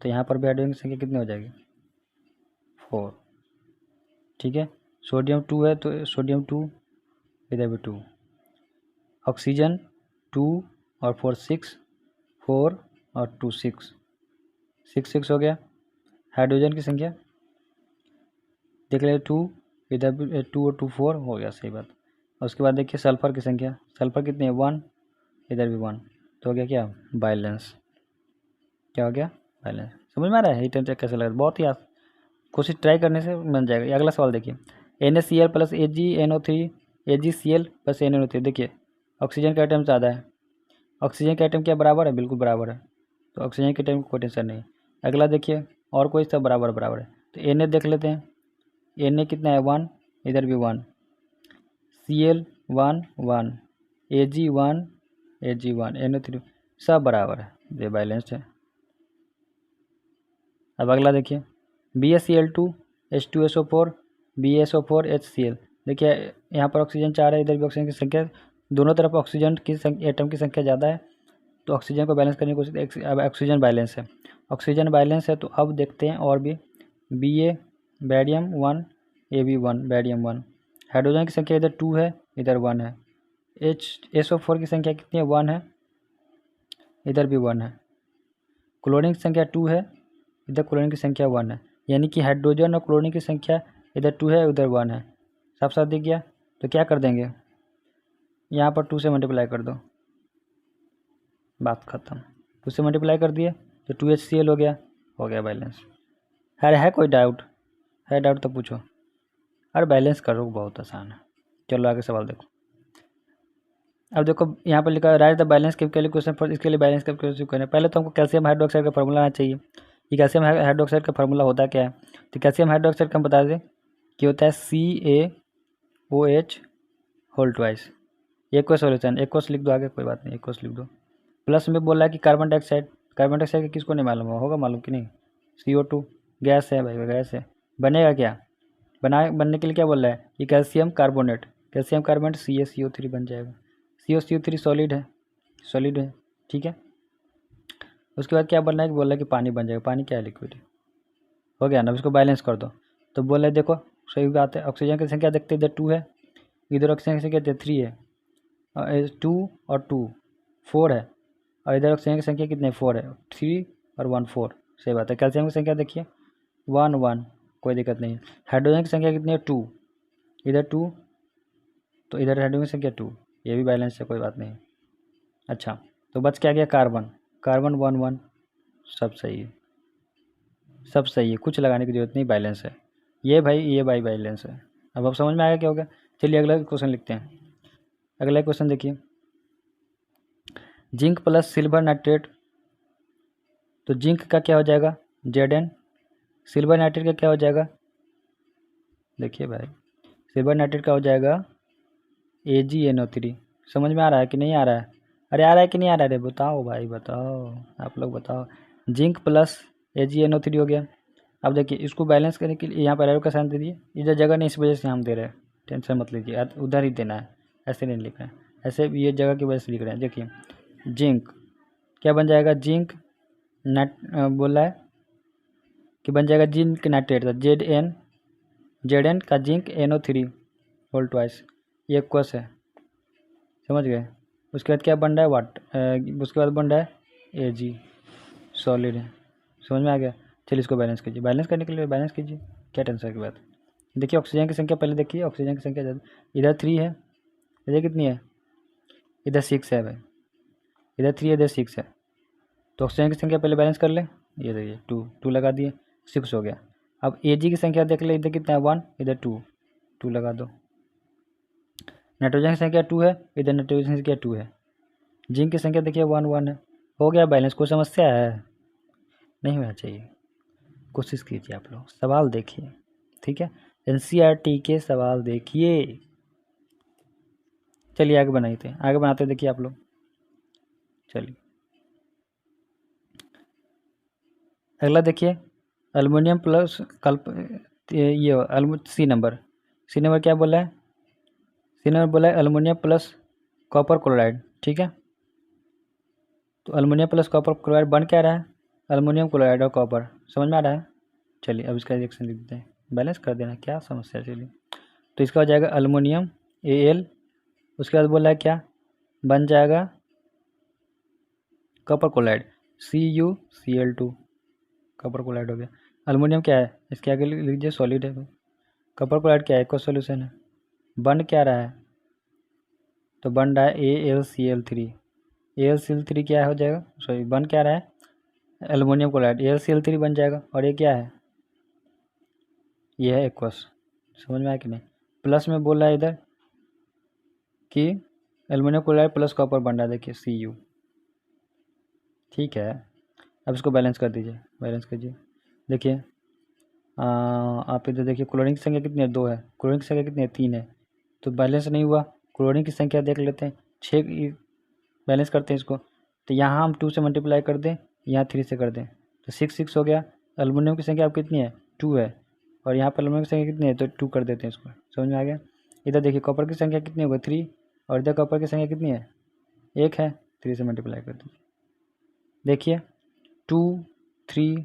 S1: तो यहाँ पर भी हाइड्रोजन की संख्या कितनी हो जाएगी 4, ठीक है। सोडियम 2 है, तो सोडियम 2, इधर भी 2, ऑक्सीजन 2 और 4 6, 4 और 2 6 6 हो गया। हाइड्रोजन की संख्या देख ले 2, इधर भी 2 और 2 4 हो गया, सही बात। और उसके बाद देखिए सल्फ़र की संख्या, सल्फ़र कितनी है 1, इधर भी 1, तो हो गया क्या बैलेंस। क्या हो गया बैलेंस। समझ में आ रहा है हीट एंड चेक कैसे लगा, बहुत ही कोशिश ट्राई करने से बन जाएगा। अगला सवाल देखिए NaCl plus AgNO3 AgCl plus NaNO3। देखिए ऑक्सीजन का आइटम ज़्यादा है, ऑक्सीजन का आइटम क्या बराबर है, बिल्कुल बराबर है, तो ऑक्सीजन के आइटम कोई टेंशन नहीं है। अगला देखिए और कोई सब बराबर है, तो Na देख लेते हैं, Na कितना है 1, इधर भी 1, Cl 1 1, Ag 1 NO3 सब बराबर है, ये बैलेंस्ड है। अब अगला देखिए BaCl2 H2SO4 BaSO4 HCl। देखिए यहाँ पर ऑक्सीजन 4 है, इधर भी ऑक्सीजन की संख्या, दोनों तरफ ऑक्सीजन की एटम की संख्या ज़्यादा है, तो ऑक्सीजन को बैलेंस करने की कोशिश। अब ऑक्सीजन बैलेंस है, ऑक्सीजन बैलेंस है, तो अब देखते हैं और भी Ba barium 1 Ab 1 barium 1। Hydrogen की संख्या इधर 2 है, इधर 1 है। SO4 की संख्या कितनी है 1 है, इधर भी 1 है। क्लोरीन की संख्या 2 है, इधर क्लोरीन की संख्या 1 है, यानी कि हाइड्रोजन और क्लोरीन की संख्या इधर 2 है, उधर 1 है। साफ साफ दिख गया। तो क्या कर देंगे, यहाँ पर 2 से मल्टीप्लाई कर दो, बात खत्म। 2 से मल्टीप्लाई कर दिए तो 2HCl हो गया बैलेंस। है कोई डाउट? है डाउट तो पूछो। अरे बैलेंस करो, बहुत आसान है। चलो आगे सवाल देखो। अब देखो यहाँ पर लिखा है right the balance calculation for, इसके लिए बैलेंस कैलकुलेशन करना है। पहले तो हमको कैल्शियम हाइड्रोक्साइड का फार्मूला आना चाहिए। ये कैल्शियम हाइड्रोक्साइड का फार्मूला होता क्या है? तो कैल्शियम हाइड्रोक्साइड का हम बता दें कि होता है CaOH होल ट्वाइस। एक को सोल्यूशन, एक कोस लिख दो आगे, कोई बात नहीं, एक कोस लिख दो। प्लस में बोला है कि कार्बन डाइऑक्साइड, कार्बन डाइऑक्साइड का किसको नहीं मालूम होगा, मालूम कि नहीं? CO2 गैस है भाई, गैस है। बनेगा क्या? बनने के लिए क्या बोल रहा है कि calcium carbonate, calcium carbonate CaCO3 बन जाएगा। CO3 सॉलिड है, ठीक है। उसके बाद क्या बोलना है कि बोल रहा है कि पानी बन जाएगा। पानी क्या है? लिक्विड। हो गया ना। अब इसको बैलेंस कर दो। तो बोल रहे देखो सही बात है, ऑक्सीजन की संख्या देखते इधर 2 है, इधर ऑक्सीजन की संख्या इधर 3 है, 2 और 2 4 है, और इधर ऑक्सीजन की संख्या कितने 4 है, 3 और 1 4। सही बात है। कैल्शियम की संख्या देखिए 1 1, कोई दिक्कत नहीं है। हाइड्रोजन की संख्या कितनी है 2, इधर 2 तो इधर हाइड्रोजन की संख्या 2, ये भी बैलेंस है, कोई बात नहीं। अच्छा तो बच क्या गया कार्बन, कार्बन 1 1, सब सही है, सब सही है, कुछ लगाने की जरूरत नहीं, बैलेंस है ये भाई, ये भाई बैलेंस है। अब आप समझ में आया क्या होगा। चलिए अगला क्वेश्चन लिखते हैं। अगला क्वेश्चन देखिए, जिंक प्लस सिल्वर नाइट्रेट, तो जिंक का क्या हो जाएगा Zn, सिल्वर नाइट्रेट का क्या हो जाएगा, देखिए भाई सिल्वर नाइट्रेट का हो जाएगा AgNO3। समझ में आ रहा है कि नहीं आ रहा है? अरे आ रहा है कि नहीं आ रहा है? बताओ भाई बताओ, आप लोग बताओ। जिंक प्लस AgNO3 हो गया। अब देखिए इसको बैलेंस करने के लिए यहाँ पर एरो का साइन दे दिए, इधर जगह नहीं इस वजह से हम दे रहे हैं, टेंशन मत लीजिए, उधर ही देना है, ऐसे नहीं लिखना है, ऐसे ये जगह की वजह से लिख रहे हैं। देखिए जिंक क्या बन जाएगा, जिंक नाइट बोला है कि बन जाएगा जिंक नाइट्रेट, Zn का जिंक NO3 होल ट्वाइस, ये क्वेस है, समझ गए। उसके बाद क्या बन रहा है उसके बाद बन रहा है Ag सॉलिड है, समझ में आ गया। चलिए इसको बैलेंस कीजिए, बैलेंस करने के लिए बैलेंस कीजिए, क्या टेंशन की बात। देखिए ऑक्सीजन की संख्या पहले देखिए, ऑक्सीजन की संख्या ज़्यादा, इधर 3 है, इधर कितनी है, इधर 6 है भाई, इधर 3 है, इधर 6 है। तो ऑक्सीजन की संख्या पहले बैलेंस कर ले, ये देखिए 2 लगा दिए, 6 हो गया। अब Ag की संख्या देख ले, इधर कितना है 1, इधर 2 लगा दो। नाइट्रोजन की संख्या 2 है, इधर नाइट्रोजन की संख्या 2 है। जिंक की संख्या देखिए 1 1 है। हो गया बैलेंस। कोई समस्या है? नहीं होना चाहिए, कोशिश कीजिए आप लोग, सवाल देखिए, ठीक है। NCERT के सवाल देखिए। चलिए आगे बनाते देखिए आप लोग। चलिए अगला देखिए, एल्युमिनियम प्लस ये सी नंबर क्या बोला है, सी नंबर बोला है एल्युमिनियम प्लस कॉपर क्लोराइड, ठीक है। तो एल्युमिनियम प्लस कॉपर क्लोराइड बन क्या रहा है, एल्युमिनियम क्लोराइड और कॉपर, समझ में आ रहा है। चलिए अब इसका रिएक्शन लिख देते हैं, बैलेंस कर देना, क्या समस्या है। चलिए तो इसका हो जाएगा एल्युमिनियम Al, उसके बाद बोला है क्या बन जाएगा copper chloride CuCl2, copper chloride हो गया। एल्युमिनियम क्या है, इसके आगे लिख लीजिए सॉलिड है। कॉपर क्लोराइड क्या है, एक्वस सॉल्यूशन है। बन क्या रहा है, तो बन रहा है AlCl3, AlCl3 क्या हो जाएगा, सॉरी बन क्या रहा है एल्युमिनियम क्लोराइड, AlCl3 बन जाएगा। और ये क्या है, ये है एक्वस, समझ में आया कि नहीं। प्लस में बोल रहा है इधर कि एल्युमिनियम क्लोराइड प्लस कॉपर बन रहा है, देखिए Cu, ठीक है। अब इसको बैलेंस कर दीजिए, बैलेंस कीजिए। देखिए आप इधर देखिए क्लोरीन की संख्या कितनी है, 2 है, क्लोरीन की संख्या कितनी है, 3 है, तो बैलेंस नहीं हुआ। क्लोरीन की संख्या देख लेते हैं, 6 बैलेंस करते हैं इसको। तो यहाँ हम 2 से मल्टीप्लाई कर दें, यहाँ 3 से कर दें, तो 6 हो गया। एल्युमिनियम की संख्या अब कितनी है, 2 है, और यहाँ पर एल्युमिनियम की संख्या कितनी है, तो 2 कर देते हैं इसको, समझ में आ गया। इधर देखिए कॉपर की संख्या कितनी होगी 3, और इधर कॉपर की संख्या कितनी है 1 है, 3 से मल्टीप्लाई कर दीजिए। देखिए 2 3,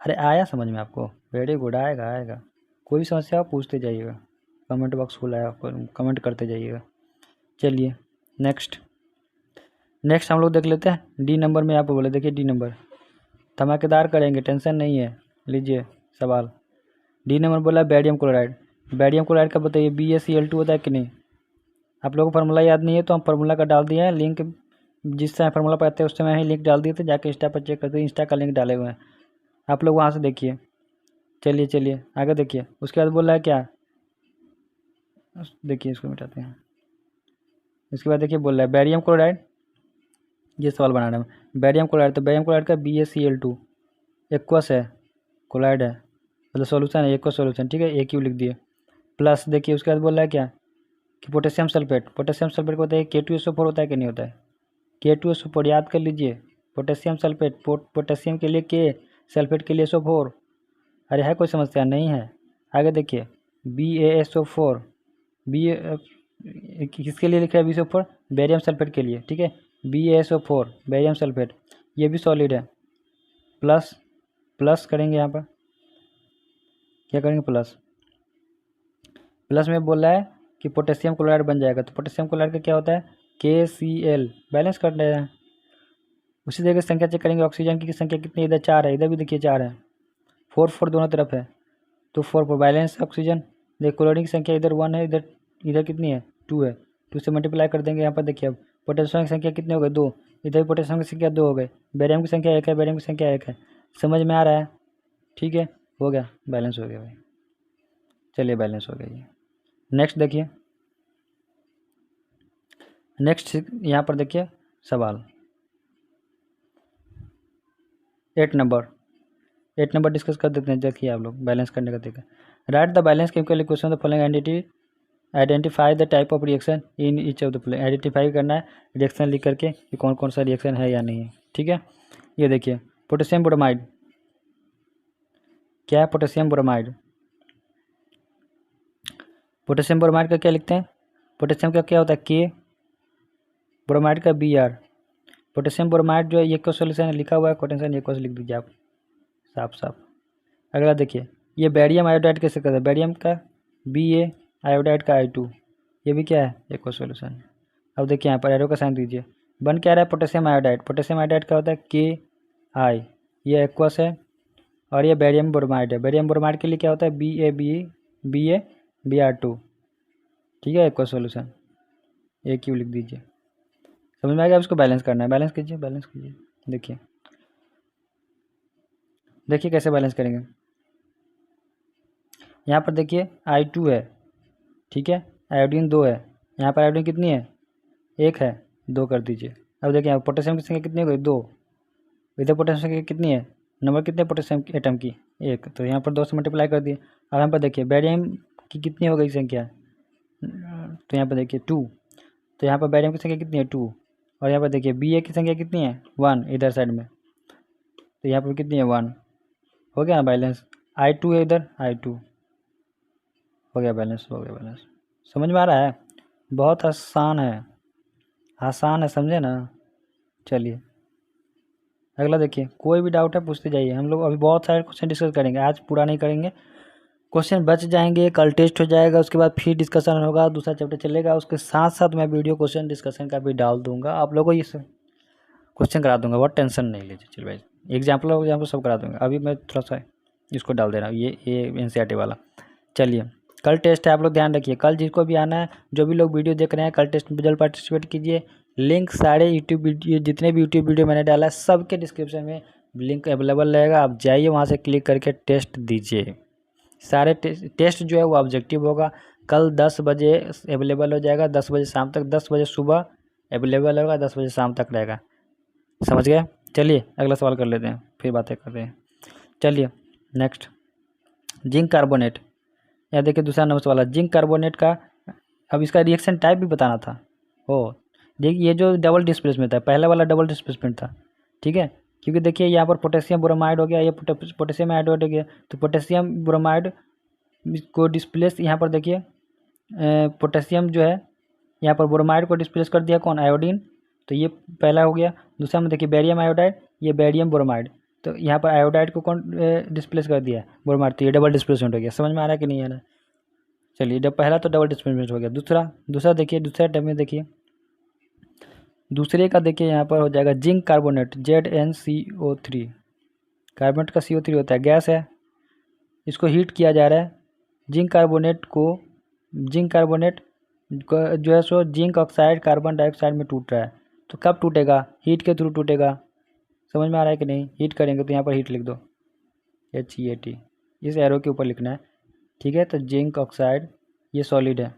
S1: अरे आया समझ में आपको, वेरी गुड, आएगा। कोई भी समस्या हो पूछते जाइएगा, कमेंट बॉक्स खुला है, आपको कमेंट करते जाइएगा। चलिए नेक्स्ट, नेक्स्ट हम लोग देख लेते हैं डी नंबर में। यहाँ पर बोले देखिए डी नंबर धमाकेदार करेंगे, टेंशन नहीं है। लीजिए सवाल, डी नंबर बोला बेरियम क्लोराइड। बेरियम क्लोराइड का बताइए BaCl2 होता है कि नहीं। आप लोगों को फार्मूला याद नहीं है तो हम फार्मूला का डाल दिए हैं लिंक, जिस समय फार्मूला पढ़ते हैं उस समय ही लिंक डाल दिए थे, जाके इंस्टा पर चेक करते, इंस्टा का लिंक डाले हुए हैं, आप लोग वहाँ से देखिए। चलिए आगे देखिए, उसके बाद बोल रहा है क्या, देखिए इसको मिटाते हैं। इसके बाद देखिए बोल रहा है बेरियम क्लोराइड, ये सवाल बनाना है बेरियम क्लोराइड। तो बेरियम क्लोराइड का BaCl2 एक्वस है, क्लोराइड है, मतलब सॉल्यूशन है, एक्वस सॉल्यूशन, ठीक है, AQ लिख दिए। प्लस देखिए उसके बाद बोल रहा है क्या कि पोटेशियम सल्फेट। पोटेशियम सल्फेट को बताइए K2SO4 होता है कि नहीं होता है। K2SO4 याद कर लीजिए, पोटेशियम सल्फेट, पोटेशियम के लिए K, सल्फेट के लिए SO4। अरे है कोई समस्या नहीं है। आगे देखिए BaSO4, किसके लिए लिखा है BaSO4, बेरियम सल्फेट के लिए, ठीक है, BaSO4 बेरियम सल्फेट, ये भी सॉलिड है। प्लस प्लस करेंगे, यहाँ पर क्या करेंगे, प्लस। प्लस में बोल रहा है कि पोटेशियम क्लोराइड बन जाएगा, तो पोटेशियम क्लोराइड का क्या होता है KCl, बैलेंस कर रहे हैं। उसी तरह की संख्या चेक करेंगे, ऑक्सीजन की संख्या कितनी, इधर 4 है, इधर भी देखिए 4 है, 4 दोनों तरफ है, तो 4 बैलेंस ऑक्सीजन। देखिए क्लोरीन की संख्या इधर 1 है, इधर इधर कितनी है 2 है, 2 से मल्टीप्लाई कर देंगे। यहाँ पर देखिए अब पोटेशियम की संख्या कितनी हो गई 2, इधर पोटेशियम की संख्या 2 हो गई, बेरियम की संख्या 1 है, बेरियम की संख्या 1 है। समझ में आ रहा है, ठीक है, हो गया, बैलेंस हो गया भाई। चलिए बैलेंस हो गया ये। नेक्स्ट देखिए, नेक्स्ट यहाँ पर देखिए सवाल 8 नंबर डिस्कस कर देते हैं। देखिए आप लोग बैलेंस करने का तरीका, right the balance chemical equation the following entity, identify the type of reaction in each of the following. Identify करना है रिएक्शन लिख करके कि कौन कौन सा रिएक्शन है या नहीं है, ठीक है। ये देखिए पोटेशियम ब्रोमाइड, क्या है पोटेशियम ब्रोमाइड, पोटेशियम ब्रोमाइड का क्या लिखते हैं, पोटेशियम का क्या होता है K, ब्रोमाइड का Br। पोटेशियम ब्रोमाइड जो है एक सोल्यूशन लिखा हुआ है, पोटेशियम एक लिख दीजिए आप साफ साफ। अगला देखिए ये बेरियम आयोडाइड कैसे करते हैं, बेरियम का Ba, आयोडाइड का I2, ये भी क्या है एक सोल्यूशन। अब देखिए यहाँ पर एरो का साइन दीजिए, बन क्या रहा है पोटेशियम आयोडाइड। पोटेशियम आयोडाइड का होता है KI, ये एक्वस है, और ये बेरियम ब्रोमाइड है। बेरियम ब्रोमाइड के लिए क्या होता है BaBr2, ठीक है, एक्वस सोल्यूशन, AQ लिख दीजिए। समझ में आ गया, अब इसको बैलेंस करना है, बैलेंस कीजिए, बैलेंस कीजिए। देखिए देखिए कैसे बैलेंस करेंगे। यहाँ पर देखिए I2 है, ठीक है, आयोडीन 2 है, यहाँ पर आयोडीन कितनी है 1 है, 2 कर दीजिए। अब देखिए यहाँ पोटेशियम की संख्या कितनी हो गई 2, इधर पोटेशियम संख्या कितनी है, नंबर कितने पोटेशियम एटम की 1, तो यहाँ पर 2 से मल्टीप्लाई कर दिए। अब यहाँ पर देखिए बेरियम की कितनी हो गई संख्या, तो यहाँ पर देखिए 2, तो यहाँ पर बेरियम की संख्या कितनी है 2, और यहाँ पर देखिए Ba की संख्या कितनी है 1 इधर साइड में, तो यहाँ पर कितनी है 1, हो गया ना बैलेंस। I2 है इधर I2, हो गया बैलेंस, हो गया बैलेंस। समझ में आ रहा है, बहुत आसान है, आसान है, समझे ना। चलिए अगला देखिए, कोई भी डाउट है पूछते जाइए, हम लोग अभी बहुत सारे क्वेश्चन डिस्कस करेंगे, आज पूरा नहीं करेंगे, क्वेश्चन बच जाएंगे, कल टेस्ट हो जाएगा, उसके बाद फिर डिस्कशन होगा, दूसरा चैप्टर चलेगा, उसके साथ साथ मैं वीडियो क्वेश्चन डिस्कशन का भी डाल दूंगा, आप लोगों को ये क्वेश्चन करा दूंगा, बहुत टेंशन नहीं लीजिए। चलिए भाई एग्जाम्पल सब करा दूंगा, अभी मैं थोड़ा सा इसको डाल दे रहा हूँ, ये NCERT वाला। चलिए कल टेस्ट है, आप लोग ध्यान रखिए, कल जिसको भी आना है, जो भी लोग वीडियो देख रहे हैं, कल टेस्ट में जल्द पार्टिसिपेट कीजिए। लिंक सारे यूट्यूब वीडियो, जितने भी यूट्यूब वीडियो मैंने डाला है सबके डिस्क्रिप्शन में लिंक अवेलेबल रहेगा, आप जाइए वहाँ से क्लिक करके टेस्ट दीजिए। सारे टेस्ट जो है वो ऑब्जेक्टिव होगा, कल 10 बजे अवेलेबल हो जाएगा, 10 बजे शाम तक, 10 बजे सुबह अवेलेबल होगा, 10 बजे शाम तक रहेगा, समझ गए। चलिए अगला सवाल कर लेते हैं, फिर बातें करते हैं। चलिए नेक्स्ट, जिंक कार्बोनेट, यहाँ देखिए दूसरा नंबर वाला जिंक कार्बोनेट का, अब इसका रिएक्शन टाइप भी बताना था। ओ देखिए ये जो डबल डिस्प्लेसमेंट था, पहला वाला डबल डिस्प्लेसमेंट था, ठीक है, क्योंकि देखिए यहाँ पर पोटेशियम ब्रोमाइड हो गया, ये पोटेशियम आयोडाइड हो गया, तो पोटेशियम ब्रोमाइड को डिस्प्लेस, यहाँ पर देखिए पोटेशियम जो है यहाँ पर ब्रोमाइड को डिस्प्लेस कर दिया कौन, आयोडीन, तो ये पहला हो गया। दूसरा में देखिए बेरियम आयोडाइड, ये बेरियम ब्रोमाइड, तो यहाँ पर आयोडाइड को कौन डिस्प्लेस कर दिया ब्रोमाइड, तो ये डबल डिस्प्लेसमेंट हो गया। समझ में आ रहा है कि नहीं आ रहा है। चलिए जब पहला तो डबल डिस्प्लेसमेंट हो गया, दूसरा देखिए, दूसरा टर्म में देखिए दूसरे का देखिए यहाँ पर हो जाएगा जिंक कार्बोनेट ZnCO3। कार्बोनेट का CO3 होता है, गैस है, इसको हीट किया जा रहा है। जिंक कार्बोनेट जो है so zinc oxide carbon dioxide में टूट रहा है। तो कब टूटेगा? हीट के थ्रू टूटेगा। समझ में आ रहा है कि नहीं? हीट करेंगे तो यहाँ पर हीट लिख दो, HEAT, इस एरो के ऊपर लिखना है, ठीक है। तो जिंक ऑक्साइड ये सॉलिड है।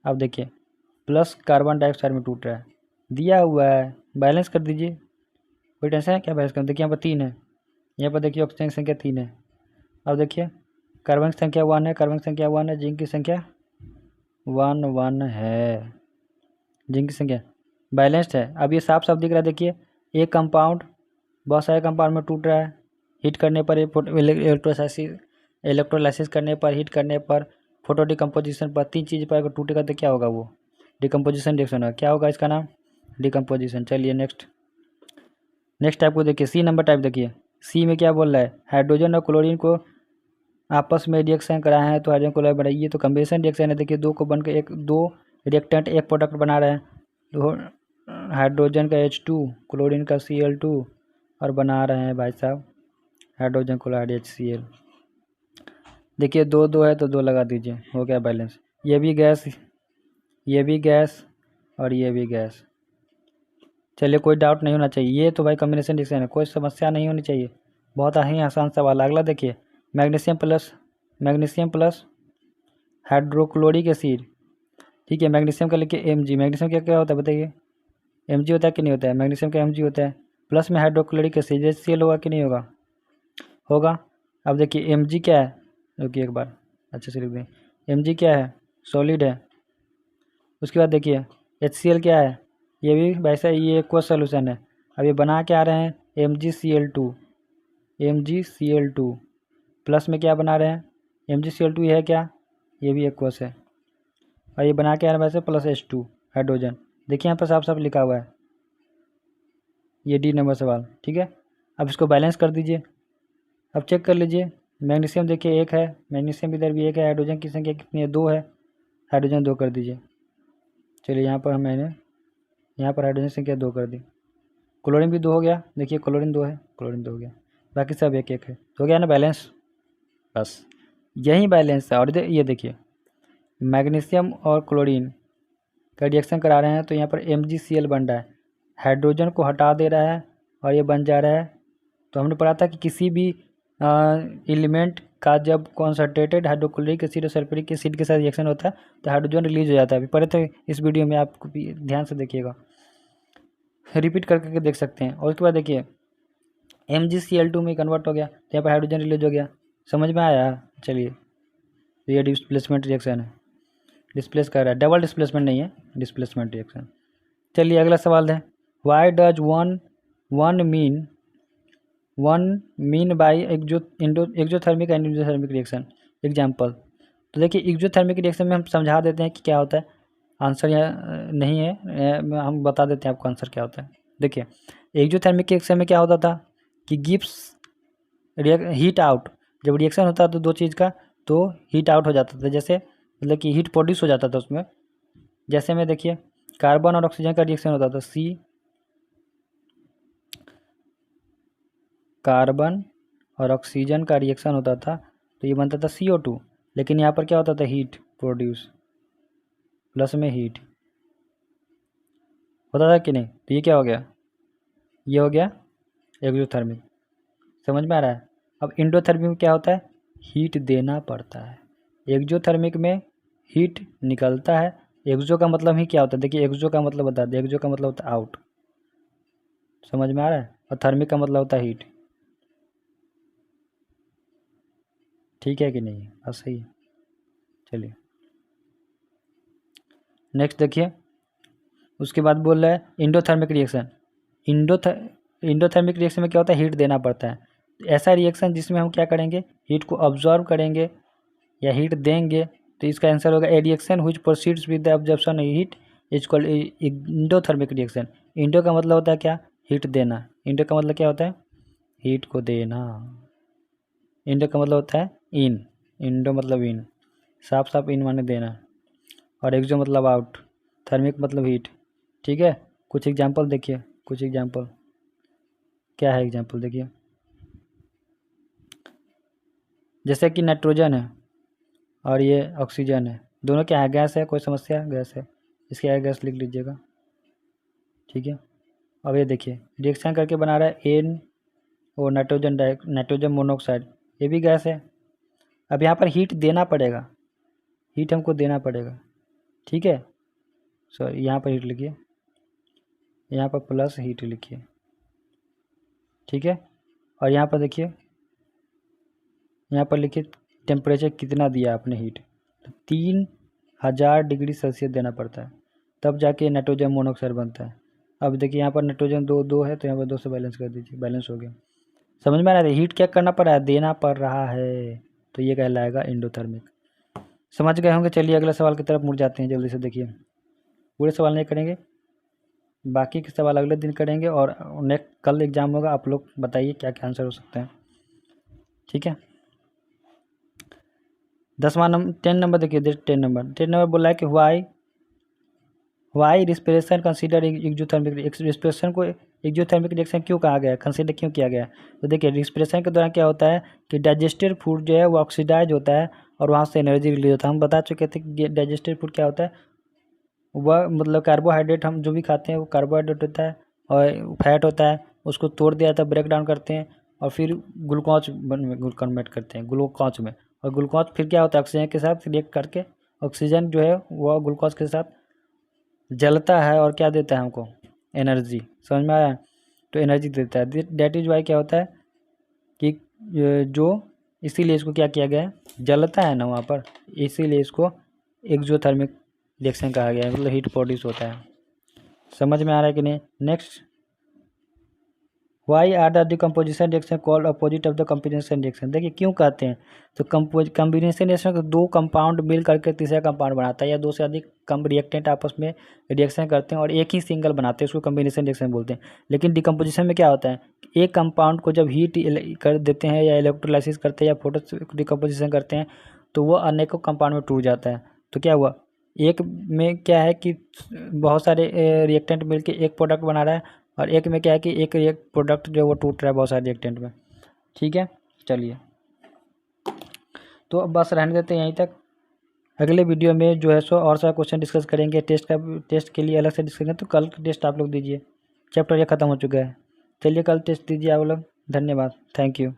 S1: अब देखिए प्लस कार्बन डाइऑक्साइड में टूट रहा है, दिया हुआ है, बैलेंस कर दीजिए, कोई टेंशन है क्या बैलेंस करना? देखिए यहाँ पर 3 है, यहाँ पर देखिए ऑक्सीजन की संख्या 3 है। अब देखिए कार्बन की संख्या 1 है, कार्बन की संख्या 1 है, जिंक की संख्या 1 है, जिंक की संख्या बैलेंस्ड है। अब ये साफ साफ दिख रहा है, देखिए एक कंपाउंड बहुत सारे कंपाउंड में टूट रहा है, हीट करने पर इलेक्ट्रोलाइसिस करने पर, हीट करने पर, फोटो डिकम्पोजिशन पर, 3 चीज़ पर अगर टूटेगा तो क्या होगा? वो डिकम्पोजिशन रिएक्शन होगा। क्या होगा इसका नाम? डिकम्पोजिशन। चलिए नेक्स्ट टाइप को देखिए, सी नंबर टाइप देखिए। सी में क्या बोल रहा है? हाइड्रोजन और क्लोरीन को आपस में रिएक्शन कराए हैं तो हाइड्रोजन क्लोराइड बनाइए, तो कम्बिनेशन रिएक्शन है। देखिए दो को बनकर दो रिएक्टेंट एक प्रोडक्ट बना रहे हैं, तो हाइड्रोजन का H2, क्लोरीन का Cl2 और बना रहे हैं भाई साहब हाइड्रोजन क्लोराइड HCl। देखिए 2 है तो 2 लगा दीजिए, हो गया बैलेंस। ये भी गैस और ये भी गैस। चलिए कोई डाउट नहीं होना चाहिए, ये तो भाई कॉम्बिनेशन रिएक्शन है, कोई समस्या नहीं होनी चाहिए, बहुत ही आसान सवाल। अगला देखिए मैग्नीशियम प्लस हाइड्रोक्लोरिक एसिड, ठीक है। मैग्नीशियम का लिखिए Mg। मैग्नीशियम क्या क्या होता है बताइए? Mg होता है कि नहीं होता है? मैग्नीशियम का Mg होता है, प्लस में हाइड्रोक्लोरिक एसिड HCl होगा कि नहीं होगा? होगा। अब देखिए Mg क्या है, रुकिए एक बार अच्छे से लिख दें। Mg क्या है? सॉलिड है। उसके बाद देखिए HCl क्या है? ये भी वैसा ये एक्वस सोल्यूशन है। अब ये बना के आ रहे हैं MgCl2 प्लस में क्या बना रहे हैं? MgCl2 ये है क्या? ये भी एक्वस है। और ये बना के आ रहे हैं वैसे प्लस H2 हाइड्रोजन। देखिए यहाँ पर साफ साफ लिखा हुआ है, ये D नंबर सवाल, ठीक है। अब इसको बैलेंस कर दीजिए। अब चेक कर लीजिए, मैग्नीशियम देखिए 1 है, मैग्नीशियम इधर भी 1 है, हाइड्रोजन की संख्या कितनी है? 2 है, हाइड्रोजन 2 कर दीजिए। चलिए यहाँ पर हाइड्रोजन संख्या 2 कर दी। क्लोरीन भी 2 हो गया, देखिए क्लोरीन 2 है, क्लोरीन 2 हो गया, बाकी सब 1 है, हो गया ना बैलेंस? बस यही बैलेंस है। और ये देखिए मैग्नीशियम और क्लोरीन का रिएक्शन करा रहे हैं तो यहाँ पर MgCl बन रहा है, हाइड्रोजन को हटा दे रहा है और ये बन जा रहा है। तो हमने पढ़ा था कि किसी भी एलिमेंट का जब कॉन्सनट्रेटेड हाइड्रोक्लोरिक एसिड और सल्फ्यूरिक एसिड के साथ रिएक्शन होता है तो हाइड्रोजन रिलीज हो जाता है। अभी पढ़े थे इस वीडियो में, आप भी ध्यान से देखिएगा, रिपीट करके देख सकते हैं। और उसके बाद देखिए MgCl2 में कन्वर्ट हो गया तो यहाँ पर हाइड्रोजन रिलीज हो गया। समझ में आया? चलिए तो ये डिस्प्लेसमेंट रिएक्शन है, डिस्प्लेस कर रहा है, डबल डिस्प्लेसमेंट नहीं है, डिस्प्लेसमेंट रिएक्शन। चलिए अगला सवाल है, why does one mean by exothermic and endothermic reaction? Example. तो देखिए एक्जोथर्मिक रिएक्शन में हम समझा देते हैं कि क्या होता है, आंसर यहाँ नहीं है, हम बता देते हैं आपको आंसर क्या होता है। देखिए एक्जोथर्मिक रिएक्शन में क्या होता था कि गिब्स हीट आउट, जब रिएक्शन होता तो 2 चीज़ का, तो हीट आउट हो जाता था, जैसे मतलब कि हीट प्रोड्यूस हो जाता था उसमें। जैसे में देखिए कार्बन और ऑक्सीजन का रिएक्शन होता था, कार्बन और ऑक्सीजन का रिएक्शन होता था तो ये बनता था CO2, लेकिन यहाँ पर क्या होता था? हीट प्रोड्यूस, प्लस में हीट होता था कि नहीं? तो ये क्या हो गया? ये हो गया एक्सोथर्मिक। समझ में आ रहा है? अब इंडोथर्मिक में क्या होता है? हीट देना पड़ता है। एक्सोथर्मिक में हीट निकलता है। एक्सो का मतलब ही क्या होता है? देखिए एक्सो का मतलब बता दें, एक्सो का मतलब होता है आउट। समझ में आ रहा है? और थर्मिक का मतलब होता है हीट। ठीक है कि नहीं? बस सही है। चलिए नेक्स्ट देखिए, उसके बाद बोल रहा है इंडोथर्मिक रिएक्शन। इंडोथर्मिक रिएक्शन में क्या होता है? हीट देना पड़ता है। ऐसा रिएक्शन जिसमें हम क्या करेंगे? हीट को ऑब्जॉर्व करेंगे या हीट देंगे, तो इसका आंसर होगा ए reaction which proceeds with the absorption heat is called endothermic reaction. Indo का मतलब होता है क्या? हीट देना। इंडो का मतलब क्या होता है? हीट को देना। इंडो का मतलब होता है इन, इंडो मतलब इन, साफ साफ इन माने देना। और एक्सो मतलब आउट, थर्मिक मतलब हीट। ठीक है, कुछ एग्जाम्पल देखिए, कुछ एग्जाम्पल क्या है, एग्जाम्पल देखिए। जैसे कि नाइट्रोजन है और ये ऑक्सीजन है, दोनों क्या है, गैस है, कोई समस्या, गैस है, इसके आगे गैस लिख लीजिएगा, ठीक है। अब ये देखिए रिएक्शन करके बना रहा है एन और नाइट्रोजन मोनोऑक्साइड, ये भी गैस है। अब यहाँ पर हीट देना पड़ेगा, हीट हमको देना पड़ेगा, ठीक है। सॉरी यहाँ पर हीट लिखिए, यहाँ पर प्लस हीट लिखिए, ठीक है। और यहाँ पर देखिए, यहाँ पर लिखिए टेम्परेचर कितना दिया आपने हीट, तो 3000 डिग्री सेल्सियस देना पड़ता है, तब जाके नाइट्रोजन मोनोऑक्साइड बनता है। अब देखिए यहाँ पर नाइट्रोजन दो है, तो यहाँ पर 2 से बैलेंस कर दीजिए, बैलेंस हो गया। समझ में आ रहा है, हीट क्या करना पड़ रहा है, देना पड़ रहा है, तो ये कहलाएगा एंडोथर्मिक। समझ गए होंगे। चलिए अगले सवाल की तरफ मुड़ जाते हैं जल्दी से। देखिए पूरे सवाल नहीं करेंगे, बाकी के सवाल अगले दिन करेंगे, और नेक्स्ट कल एग्जाम होगा, आप लोग बताइए क्या क्या आंसर हो सकते हैं, ठीक है। 10 नंबर देखिए, 10 नंबर बोला है कि why respiration consider exothermic, respiration को एक्सोथर्मिक रिएक्शन क्यों कहा गया है, कंसीडर क्यों किया गया है। तो देखिए रिस्पिरेशन के दौरान क्या होता है कि डाइजेस्टेड फूड जो है वो ऑक्सीडाइज होता है और वहाँ से एनर्जी रिलीज होता है। हम बता चुके थे कि डाइजेस्टेड फूड क्या होता है, वह मतलब कार्बोहाइड्रेट हम जो भी खाते हैं वो कार्बोहाइड्रेट होता है और फैट होता है, उसको तोड़ दिया जाता है, ब्रेक डाउन करते हैं और फिर ग्लूकोज में कन्वर्ट करते हैं, ग्लूकोज में। और ग्लूकोज फिर क्या होता है, ऑक्सीजन के साथ रिएक्ट करके ऑक्सीजन जो है वह ग्लूकोज के साथ जलता है और क्या देता है हमको, एनर्जी। समझ में आया, तो एनर्जी देता है। दैट इज वाई क्या होता है कि जो, इसीलिए इसको क्या किया गया है, जलता है ना वहाँ पर, इसीलिए इसको एक्सोथर्मिक रिएक्शन कहा गया है, मतलब हीट प्रोड्यूस होता है। समझ में आ रहा है कि नहीं। Next, why are the decomposition reaction called opposite of the combination reaction. देखिए क्यों कहते हैं, तो कम्बिनेशन रिएक्शन को 2 कंपाउंड मिल करके तीसरा कंपाउंड बनाता है, या 2 से अधिक कम रिएक्टेंट आपस में रिएक्शन करते हैं और एक ही सिंगल बनाते हैं, उसको कम्बिनेशन रिएक्शन बोलते हैं। लेकिन डिकम्पोजिशन में क्या होता है, एक कंपाउंड को जब हीट कर देते हैं या इलेक्ट्रोलाइसिस करते हैं या फोटो डिकम्पोजिशन करते हैं तो वो अनेकों कंपाउंड में टूट जाता है। तो क्या हुआ, एक में क्या है कि बहुत सारे रिएक्टेंट मिलके एक प्रोडक्ट बना रहा है, और एक में क्या है कि एक प्रोडक्ट जो वो टूट रहा है बहुत सारे रिएक्टेंट में, ठीक है। चलिए तो अब बस रहने देते हैं यहीं तक। अगले वीडियो में जो है सो और सारा क्वेश्चन डिस्कस करेंगे, टेस्ट के लिए अलग से डिस्कस करेंगे। तो कल टेस्ट आप लोग दीजिए, चैप्टर ये ख़त्म हो चुका है। चलिए कल टेस्ट दीजिए आप लोग। धन्यवाद, थैंक यू।